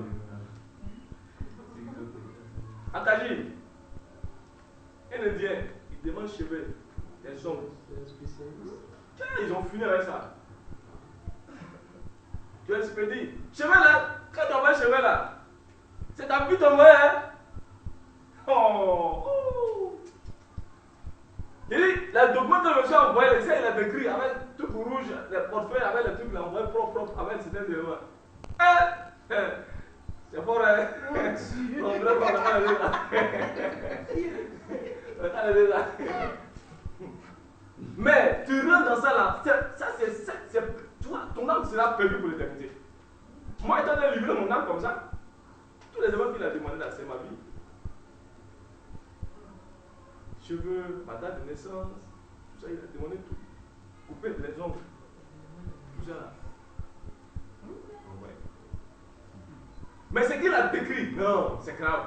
Atagi. un chevet, des ongles. C'est un spécialiste. Tiens, ils ont fini avec ça. Tu es expédié. Chevet là, quand tu envoies chevet là, c'est ta vie t'envoie, hein? Oh! Il dit, le document que le monsieur a envoyé, il a décrit avec tout rouge, les portefeuilles avec les trucs, il a envoyé propre, avec certains éléments. C'est fort, hein? On dirait pas le là. Mais tu rentres dans ça là, ça c'est toi, ton âme sera perdue pour l'éternité. Moi, étant donné livrer mon âme comme ça, tous les éléments qu'il a demandé là, c'est ma vie. Cheveux, ma date de naissance, tout ça, il a demandé tout. Couper les ongles, tout ça là. Ouais. Mais ce qu'il a décrit, non, c'est grave.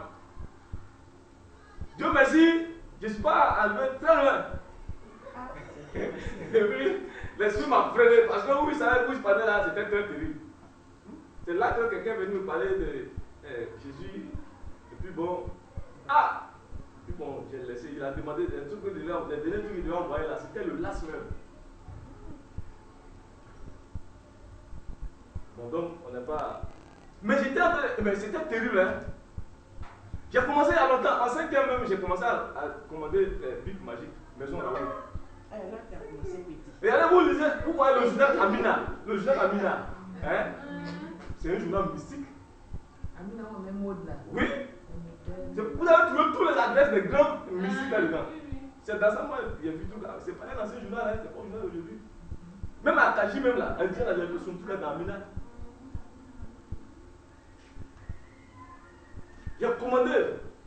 Dieu merci, je ne suis pas arrivé très loin. Et puis, l'esprit m'a freiné parce que vous savez où je parlais là, c'était très terrible. C'est là que quelqu'un est venu me parler de Jésus. Et puis bon, puis bon, j'ai laissé, il a demandé des trucs les derniers trucs qu'il devait envoyer là, c'était le last même. Bon donc, on n'est pas... Mais c'était terrible, hein. J'ai commencé il y a longtemps, en 5e même, j'ai commencé à commander Bic Magique, Maison Raoult. Là, tu as commencé petit. Et allez, vous voyez le journal Amina. Le journal Amina. Hein? C'est un journal mystique. Amina, on met mode là. Oui. Vous avez trouvé toutes les adresses des grands mystiques là-dedans. C'est dans ça, moi, j'ai vu tout là. C'est pas dans ce journal, hein, c'est pas un journal d'aujourd'hui. Même à Kaji, même là, elle dit là, j'ai vu son truc là dans Amina. J'ai commandé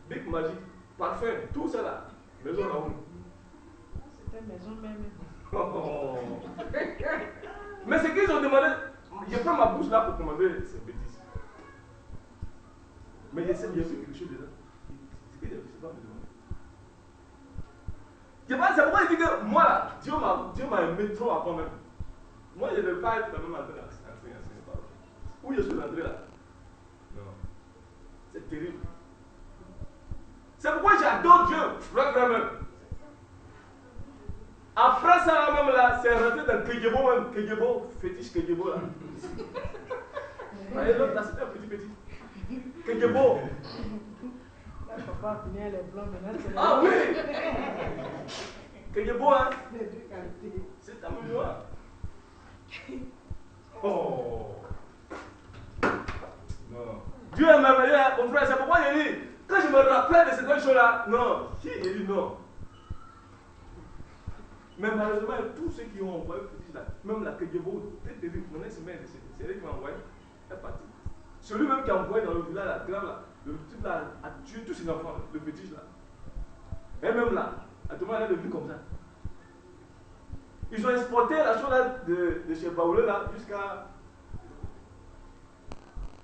Bic Magique, parfum, tout ça là. Maison Raoult. C'était maison même. Oh. Mais c'est qu'ils ont demandé, j'ai fait ma bouche là pour commander ces bêtises. Mais j'ai vu quelque chose dedans. C'est que je ne sais pas me demander. C'est pourquoi il dit que moi là, Dieu m'a aimé trop avant même. Moi je ne veux pas être dans le même endroit. Où je suis rentré là. Non. C'est terrible. C'est pourquoi j'adore Dieu, vraiment. Après ça même là, c'est rentré dans Kegebo même, Kegebo, fétiche Kegebo là. Voyez l'autre là, c'était un petit. Kegebo. Là, papa finit les blancs maintenant. Ah oui. Kegebo hein. Les deux qualités. C'est amoureux. Oh. Non. Dieu est merveilleux, mon frère, c'est pourquoi il dit, quand je me rappelle de cette chose là, non, il dit non. Mais malheureusement, tous ceux qui ont envoyé petit là, même la Kegebo, c'est terrible. Mon ex-mère, c'est elle qui m'a envoyé, elle est partie. Celui même qui a envoyé dans le village, la grave là, le type là a tué tous ses enfants, le fétiche là. Et même là, à tout le monde, elle est devenue comme ça. Ils ont exporté la chose là de chez Baoulé là jusqu'à.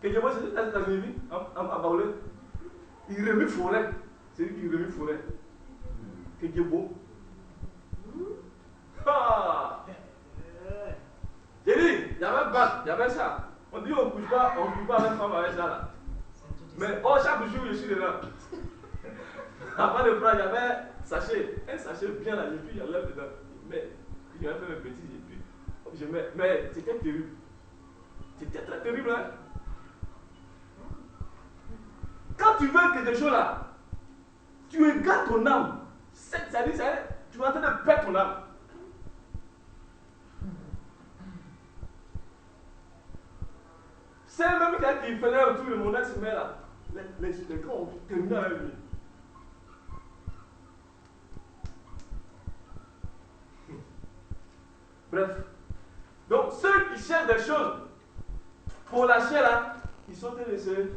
Kegebo, c'est aux États-Unis, à Baoulé. Il remet forêt. C'est lui qui remet forêt. Kegebo. J'ai dit, il y avait bac, il y avait ça. On dit on ne couche pas avec femme avec ça là. Mais chaque jour je suis dedans. Avant de prendre, il y avait un sachet bien là, et puis il y enlève dedans. Mais il avait fait mes bêtises et puis je mets. Mais c'était terrible. C'était très terrible hein. Quand tu veux quelque chose là, tu égares ton âme. Ça dit, tu es en train de perdre ton âme. C'est même quelqu'un qui faisait autour de mon ex-mère là. Les gars ont terminé avec lui. Bref. Donc ceux qui cherchent des choses pour la chair là, ils sont en train de se garder.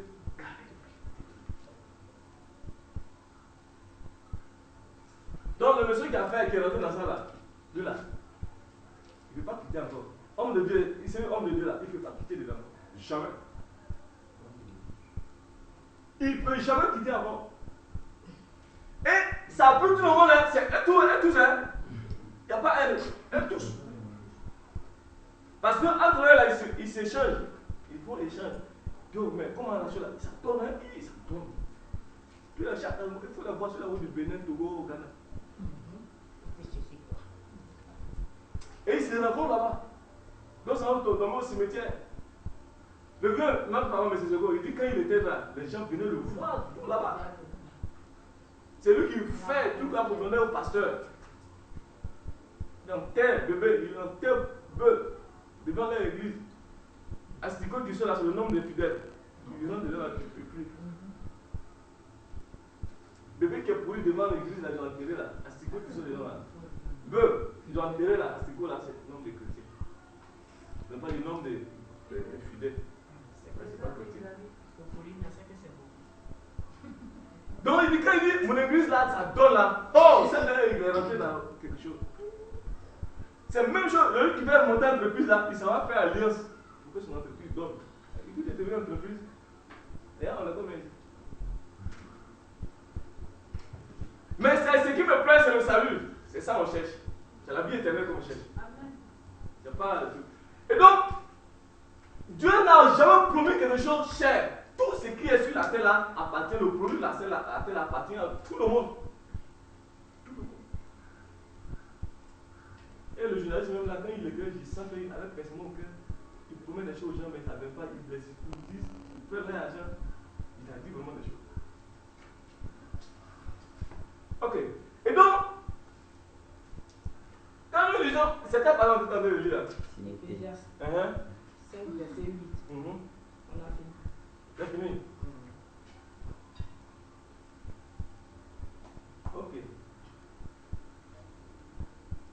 Donc le monsieur qui a fait, qui est rentré dans ça là, lui là, il ne veut pas quitter encore. Homme de Dieu, c'est un homme de Dieu là, il ne peut pas quitter dedans. Jamais. Il ne peut jamais quitter avant. Et ça peut tout le monde, hein, c'est un tous, hein. Il n'y a pas un tous. Parce qu'entre eux là, ils s'échangent. Ils font échange. Yo, mais comment la chose là, ça tourne, hein, ça tourne. Puis là, il faut la voir sur la route du Bénin, Togo, au Ghana. Et ils se rencontrent là-bas. Donc ça va tomber au cimetière. Le vieux, notre parent, M. Zego, il dit quand il était là, les gens venaient le voir tout là-bas. C'est lui qui fait tout là pour donner au pasteur. Il enterre bébé, il enterre bœuf devant l'église. Asticot qui sont là, c'est le nombre des fidèles. Ils ont déjà là, tu peux plus. Bébé qui est pourri devant l'église, là, ils ont enterré là. Asticot qui sont déjà là. Bœuf, ils ont enterré là. Asticot là, c'est le nombre des chrétiens. Ce n'est pas le nombre des fidèles. C'est pas chrétien. Donc il dit, quand il dit, mon église là, ça donne là. Oh, il est rentré dans quelque chose. C'est la même chose, le qui veut monter l'entreprise là, il s'en va faire alliance pour que son entreprise donne. Il dit, devenu entreprise. Et là, on a combien ici? Mais c'est ce qui me plaît, c'est le salut. C'est ça qu'on cherche. C'est la vie éternelle qu'on cherche. C'est pas le truc. Et donc, Dieu n'a jamais promis quelque chose cher. Tout ce qui est sur la terre là appartient, le produit de la terre là appartient à tout le monde. Tout le monde. Et le journaliste même là, quand il écrit, il sent qu'il avait personnellement au cœur. Il promet des choses aux gens, mais ça ne vient pas, il blesse, il dit, il fait rien à l'argent. Il a dit vraiment des choses. Ok. Et donc, quand nous lisons, c'était par exemple tout à l'heure le livre là. Ecclésiaste 5, verset 8. On a fini. C'est fini. Ok.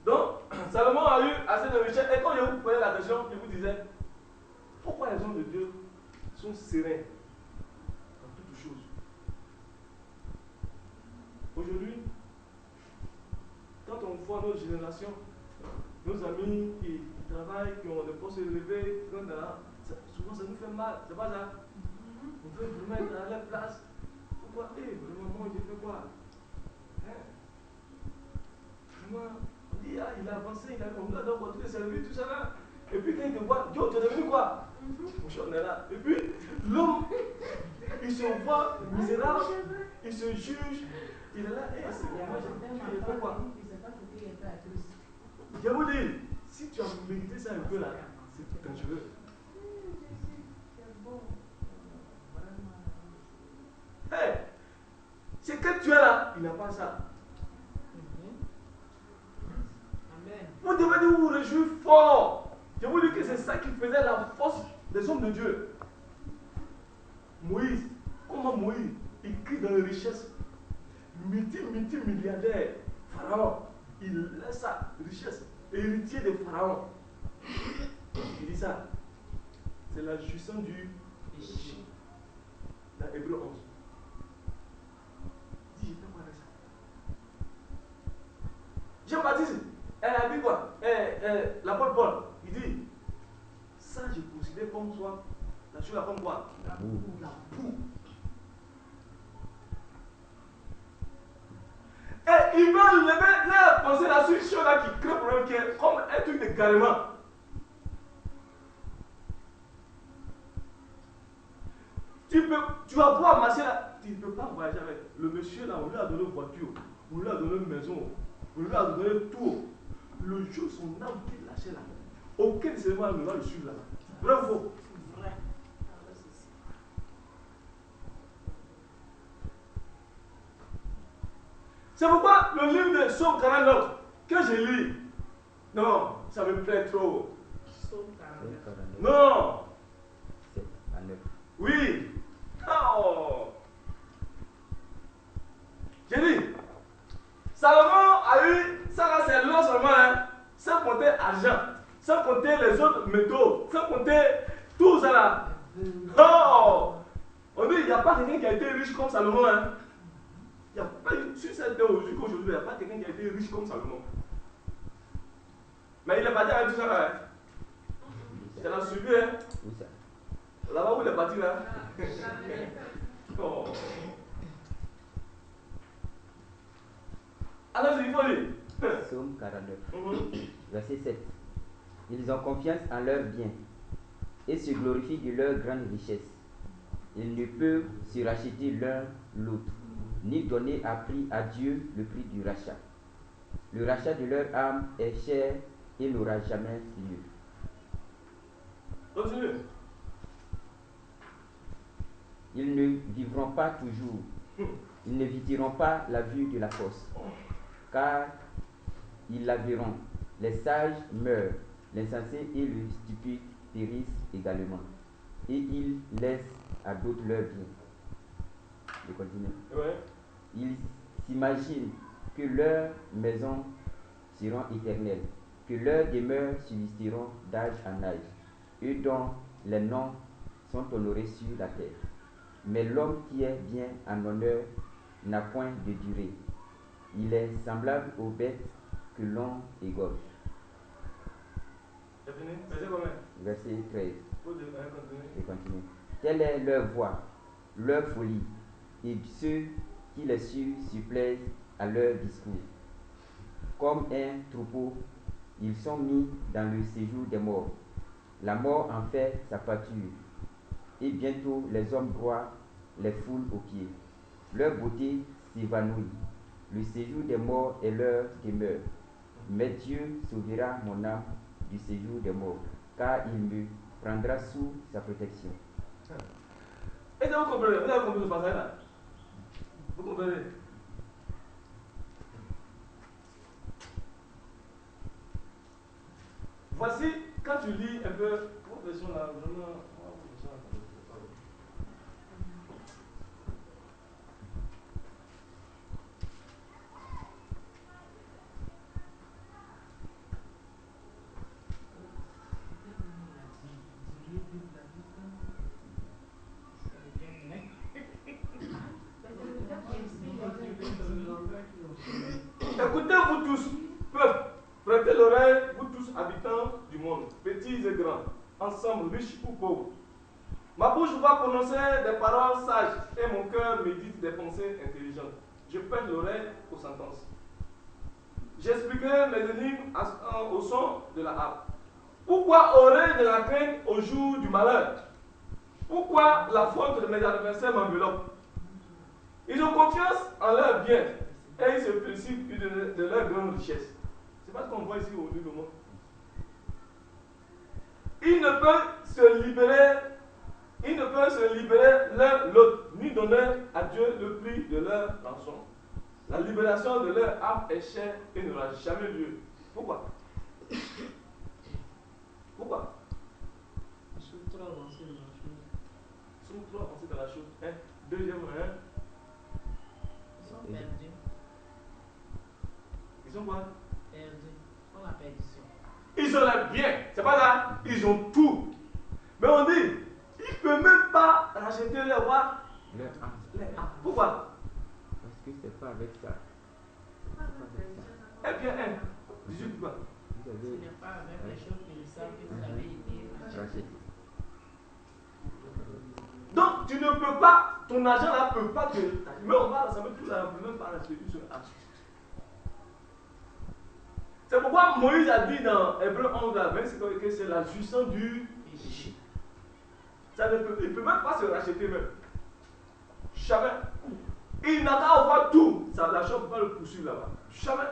Donc, Salomon a eu assez de richesse. Et quand je vous posais la question, je vous disais, pourquoi les hommes de Dieu sont sereins en toutes choses? Aujourd'hui, quand on voit notre génération, nos amis qui travaillent, qui ont des postes élevés, souvent ça nous fait mal, c'est pas ça? On veut vous mettre à la place. Pourquoi? Vraiment, moi j'ai fait quoi? Vraiment, on dit, il a avancé, on lui a donné votre service, tout ça là. Et puis quand il te voit, Dieu, tu es devenu quoi? Mon cher, on est là. Et puis, l'homme, il se voit misérable, il se juge, il est là, c'est moi, j'ai fait quoi? Je vous dis, si tu as médité ça un peu là, c'est dangereux. C'est que tu es là, il n'a pas ça. Vous devez vous réjouir fort. Je vous dis que c'est ça qui faisait la force des hommes de Dieu. Moïse, comment Moïse, il crie dans les richesses. Multimilliardaire, Pharaon, il laisse sa richesse, héritier de Pharaon. Il dit ça. C'est la jouissance du péché. Dans Hébreu 11. Il dit, j'ai fait quoi avec ça? Jean-Baptiste, il dit quoi? L'apôtre Paul, il dit, ça je considère comme toi, la chose là comme quoi? La boue. Et ils veulent lever penser la solution là qui crée problème, qui est comme un truc de garement. Tu vas pouvoir marcher là, tu ne peux pas voyager avec. Le monsieur là, on lui a donné une voiture, on lui a donné une maison, on lui a donné tout. Le jour son âme qui lâchait là, aucun de ces gens ne va le suivre là. Bravo. Vrai. C'est pourquoi le livre de Psaume 49 que je lis, non, ça me plaît trop. Psaume 49. Non. 7 à 9. Oui. Oh. J'ai dit, Salomon a eu, ça là c'est l'or seulement, hein, sans compter argent, sans compter les autres métaux, sans compter tout ça là. Oh. On dit, il n'y a pas quelqu'un qui a été riche comme Salomon, hein. Il n'y a pas eu, sur cette terre aujourd'hui, il n'y a pas quelqu'un qui a été riche comme Salomon. Mais il n'est pas dit avec tout ça là. Hein. C'est la suivi, hein. Où ça? Là-bas où il est parti là. Oh. Alors il faut lire. Psaume 49, verset 7. Ils ont confiance en leurs biens et se glorifient de leur grande richesse. Ils ne peuvent se racheter l'un l'autre, ni donner à Dieu le prix du rachat. Le rachat de leur âme est cher et n'aura jamais lieu. Continue. Ils ne vivront pas toujours. Ils ne visiteront pas la vue de la fosse, car ils la verront. Les sages meurent, l'insensé et le stupide périssent également, et ils laissent à d'autres leur bien. Je continue. Ouais. Ils s'imaginent que leurs maisons seront éternelles, que leurs demeures subsisteront d'âge en âge, eux dont les noms sont honorés sur la terre. Mais l'homme qui est bien en honneur n'a point de durée. Il est semblable aux bêtes que l'on égorge. C'est fini? Verset combien? Verset 13. Faut continuer. Je continue. Telle est leur voix, leur folie, et ceux qui les suivent se plaisent à leur discours. Comme un troupeau, ils sont mis dans le séjour des morts. La mort en fait sa pâture, et bientôt les hommes broient les foules aux pieds. Leur beauté s'évanouit. Le séjour des morts est leur demeure. Mais Dieu sauvera mon âme du séjour des morts, car il me prendra sous sa protection. Est-ce que vous comprenez? Vous avez compris ce passage-là? Vous comprenez? Voici, quand tu lis un peu, votre version là, vraiment, écoutez-vous tous, peuple, prêtez l'oreille, vous tous habitants du monde, petits et grands, ensemble, riches ou pauvres. Ma bouche va prononcer des paroles sages et mon cœur médite des pensées intelligentes. Je prête l'oreille aux sentences. J'expliquerai mes énigmes au son de la harpe. Pourquoi aurais-je de la crainte au jour du malheur? Pourquoi la faute de mes adversaires m'enveloppe? Ils ont confiance en leurs biens et ils se félicitent de leur grande richesse. C'est pas ce qu'on voit ici au livre du monde. Ils ne peuvent se libérer l'un l'autre, ni donner à Dieu le prix de leur rançon. La libération de leur âme est chère et n'aura jamais lieu. Pourquoi? Pourquoi? Ils sont trop avancés dans la chose. Ils sont trop avancés dans la chose. Hein? Deuxième, hein? Ils sont perdus. Ils sont quoi? Perdus. Ils sont la perdition. Ils ont l'air bien. C'est pas ça. Ils ont tout. Mais on dit, ils ne peuvent même pas racheter leur roi. Leur âme. Pourquoi? Parce que c'est pas avec ça. Eh bien, 18 quoi? Vous Ce avez n'est pas avec les choses périssables que vous avez été rachetés. racheté. Donc, tu ne peux pas, ton argent là ne peut pas te. Mais on va, ça veut tout ça, on ne peut même pas racheter une seule argent. C'est pourquoi Moïse a dit dans Hébreu 11 à 20 que c'est la jouissance du péché. Ça ne peut, il ne peut même pas se racheter même. Jamais. Il n'a qu'à avoir tout. Ça, l'argent ne peut pas le poursuivre là-bas. Jamais.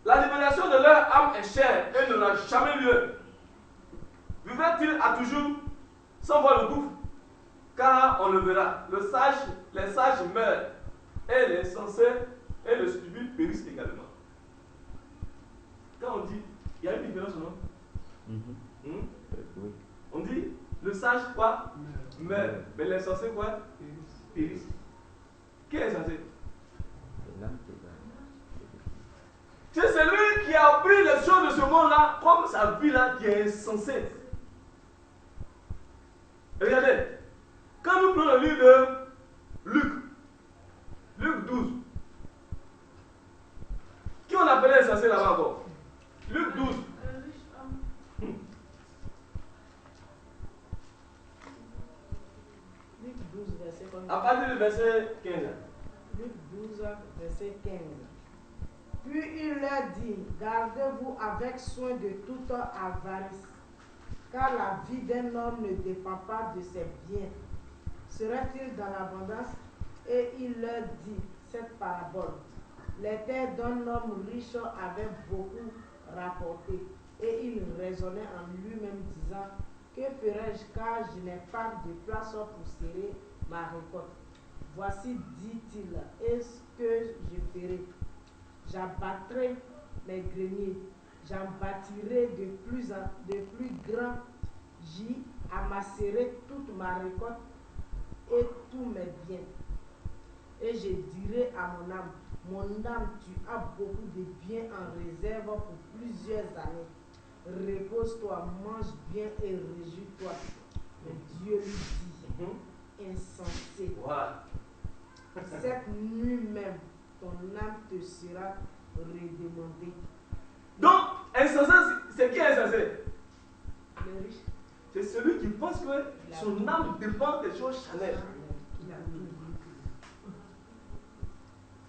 La libération de leur âme est chère et n'aura jamais lieu. Vivra-t-il à toujours sans voir le gouffre? Car on le verra. Les sages meurent et les sensés et le stupide périssent également. Quand on dit, il y a une différence, non? Oui. On dit, le sage quoi? Meurt. Mais les sensés quoi? Périssent. Qui est censé? C'est l'âme qui est là. C'est celui qui a pris les choses de ce monde-là comme sa vie là qui est insensée. Regardez, quand nous prenons le livre de Luc 12, qui on appelait insensé là-bas encore? Luc 12. Luc 12, verset 15. À partir du verset 15. Luc 12, verset 15. Puis il leur dit, gardez-vous avec soin de toute avarice, car la vie d'un homme ne dépend pas de ses biens. Serait-il dans l'abondance? Et il leur dit cette parabole. Les terres d'un homme riche avaient beaucoup rapporté, et il raisonnait en lui-même disant, que ferai-je car je n'ai pas de place pour serrer ma récolte? Voici, dit-il, est ce que je ferai. J'abattrai mes greniers, j'en bâtirai de plus grands, j'y amasserai toute ma récolte et tous mes biens. Et je dirai à mon âme, tu as beaucoup de biens en réserve pour plusieurs années. Repose-toi, mange bien et réjouis-toi. Mais Dieu lui dit, insensé, Voilà. cette nuit même, ton âme te sera redemandée. Donc, insensé, c'est qui est insensé? Le riche, C'est celui qui pense que son âme dépend des choses charnelles. il a tout vu.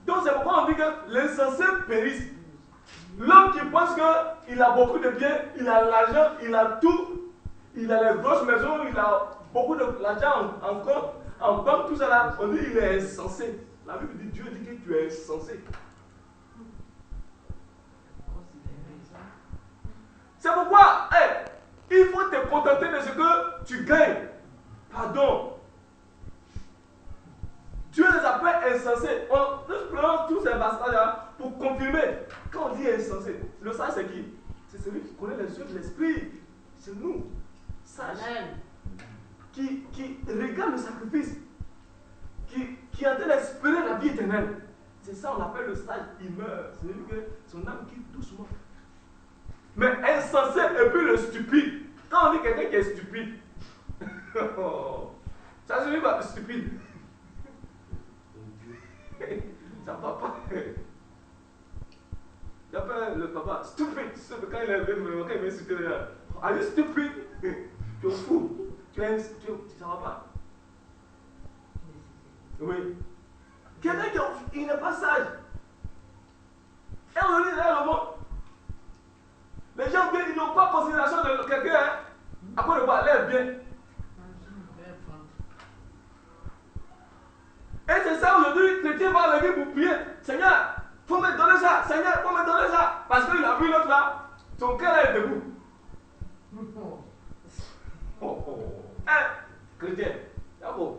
Donc c'est pourquoi on dit que l'insensé périsse. L'homme qui pense qu'il a beaucoup de biens, il a l'argent, il a tout, il a les grosses maisons, il a beaucoup d'argent en compte, en banque, tout ça là, on dit qu'il est insensé. La Bible dit, Dieu dit que tu es insensé. C'est pourquoi, il faut te contenter de ce que tu gagnes. Pardon. Dieu les appelle insensés. Nous prenons tous ces passages pour confirmer. Quand on dit insensé, le sage c'est qui? C'est celui qui connaît les yeux de l'esprit. C'est nous, sages, qui regarde le sacrifice, qui est en train d'espérer la vie éternelle. C'est ça on appelle le sage, il meurt. C'est lui que son âme quitte doucement. Mais insensé et puis le stupide. Quand on dit quelqu'un qui est stupide, ça signifie pas stupide. Ça va pas. J'appelle le papa stupide. Quand il est venu, quand il m'insulte, are you stupid? Tu es fou. Ça va pas. Oui. Quelqu'un qui n'est pas sage. Et on dit là le monde. Les gens bien, ils n'ont pas considération de quelqu'un. Après le voir, l'air bien. Et c'est ça aujourd'hui, chrétien va lever pour prier. Seigneur, il faut me donner ça. Seigneur, il faut me donner ça. Parce qu'il a vu l'autre là. Son cœur est debout. Chrétien, d'abord.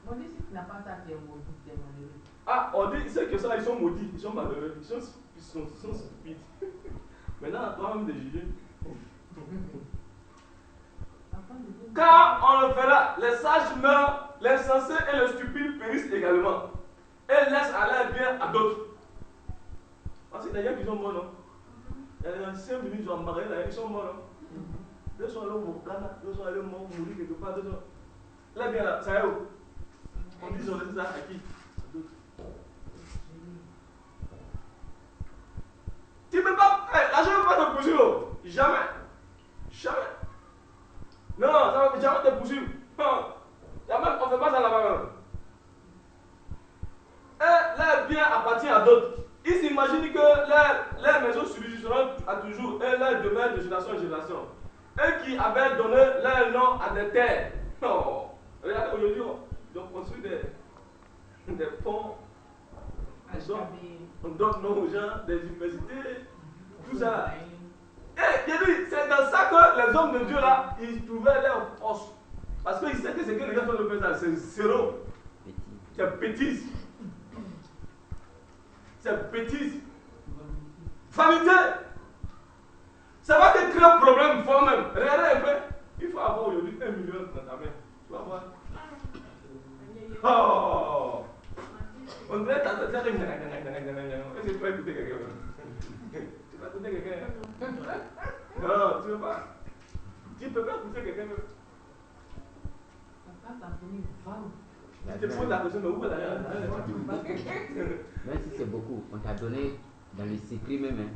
On dit si tu n'as pas ça, tu es maudit, tu es malheureux. Ah, on dit ceux qui sont là, ils sont maudits, ils sont malheureux, ils sont stupides. Maintenant, toi-même de juger. Car on le fera, les sages meurent, les insensés et les stupides périssent également. Et laissent aller bien à d'autres. Parce qu'il y a des gens qui sont morts, non? Il y a des anciens venus, ils ont embarré, ils sont morts, non? Deux sont allés au Ghana, deux sont allés mourir quelque part, deux sont. Là, bien là, ça y est où? On dit qu'ils ont laissé ça à qui? À d'autres. Tu ne peux pas, l'argent ne peut pas te poursuivre. Jamais. Jamais. Non, ça ne va jamais te poursuivre. Non. Jamais, on ne fait pas ça là-bas. Et leur bien appartient à d'autres. Ils s'imaginent que leur maison subsisteront à toujours et leur demeure de génération en génération. Eux qui avaient donné leur nom à des terres. Non. Regardez, aujourd'hui, ils ont construit des ponts. On donne nom aux gens, des universités, tout ça. Et c'est dans ça que les hommes de Dieu là, ils trouvaient leur force. Parce qu'ils savaient que ce que les gens sont de faire, c'est zéro. C'est bêtise. C'est bêtise. Vanité. Ça va te créer un problème toi-même. Regardez un peu. Il faut avoir aujourd'hui 1 million dans ta main. Tu vas voir. Oh! On dirait que tu as dit. Est-ce que tu vas écouter quelqu'un? Tu vas écouter quelqu'un? Non, tu ne veux pas. Tu ne peux pas écouter quelqu'un. Tu te poses la question, mais où est la Même si c'est beaucoup, on t'a donné dans le secret même.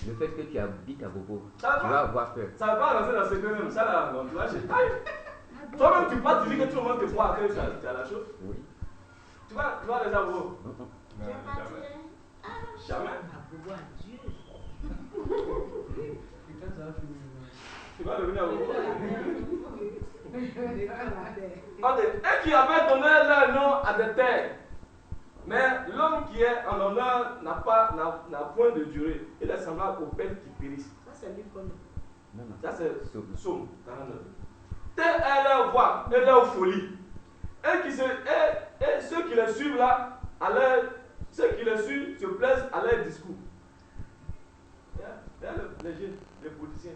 Le fait que tu habites à Bobo, tu vas avoir peur. Ça ne va pas rentrer dans le secret même. Ça là, tu vas chez toi-même, tu parles, tu dis que tout le monde te voit que tu as la chose. Oui. Tu vas déjà voir. Jamais. Tu vas revenir à Bobo. Et qui avait donné leur nom à des terres. Mais l'homme qui est en honneur n'a point de durée. Il est semblable aux bêtes qui périssent. Ça, c'est l'icône. Non, non. Ça, c'est Psaume 49. Telle est leur voix et leur folie. Et ceux qui les suivent là, ceux qui les suivent se plaisent à leur discours. Les jeunes, les politiciens,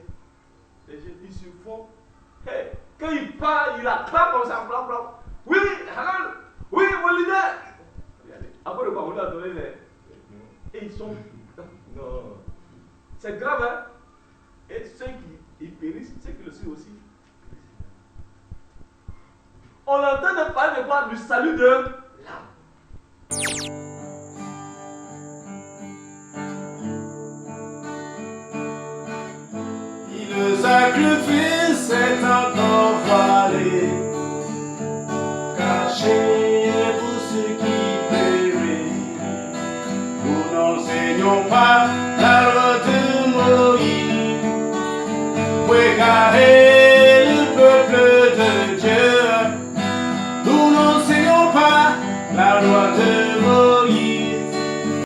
les jeunes, ils se font. Hey, quand ils parlent, ils attrapent comme ça, blanc, blanc. Oui, oui, mon leader. Après le quoi, on a donné les. Et ils sont. Non. C'est grave, hein. Et ceux qui périssent, ceux qui le suivent aussi. On est en train de parler de quoi? Du salut de l'âme. Le sacrifice est encore voilé, caché pour ceux qui périssent. Nous n'enseignons pas la loi de Moïse.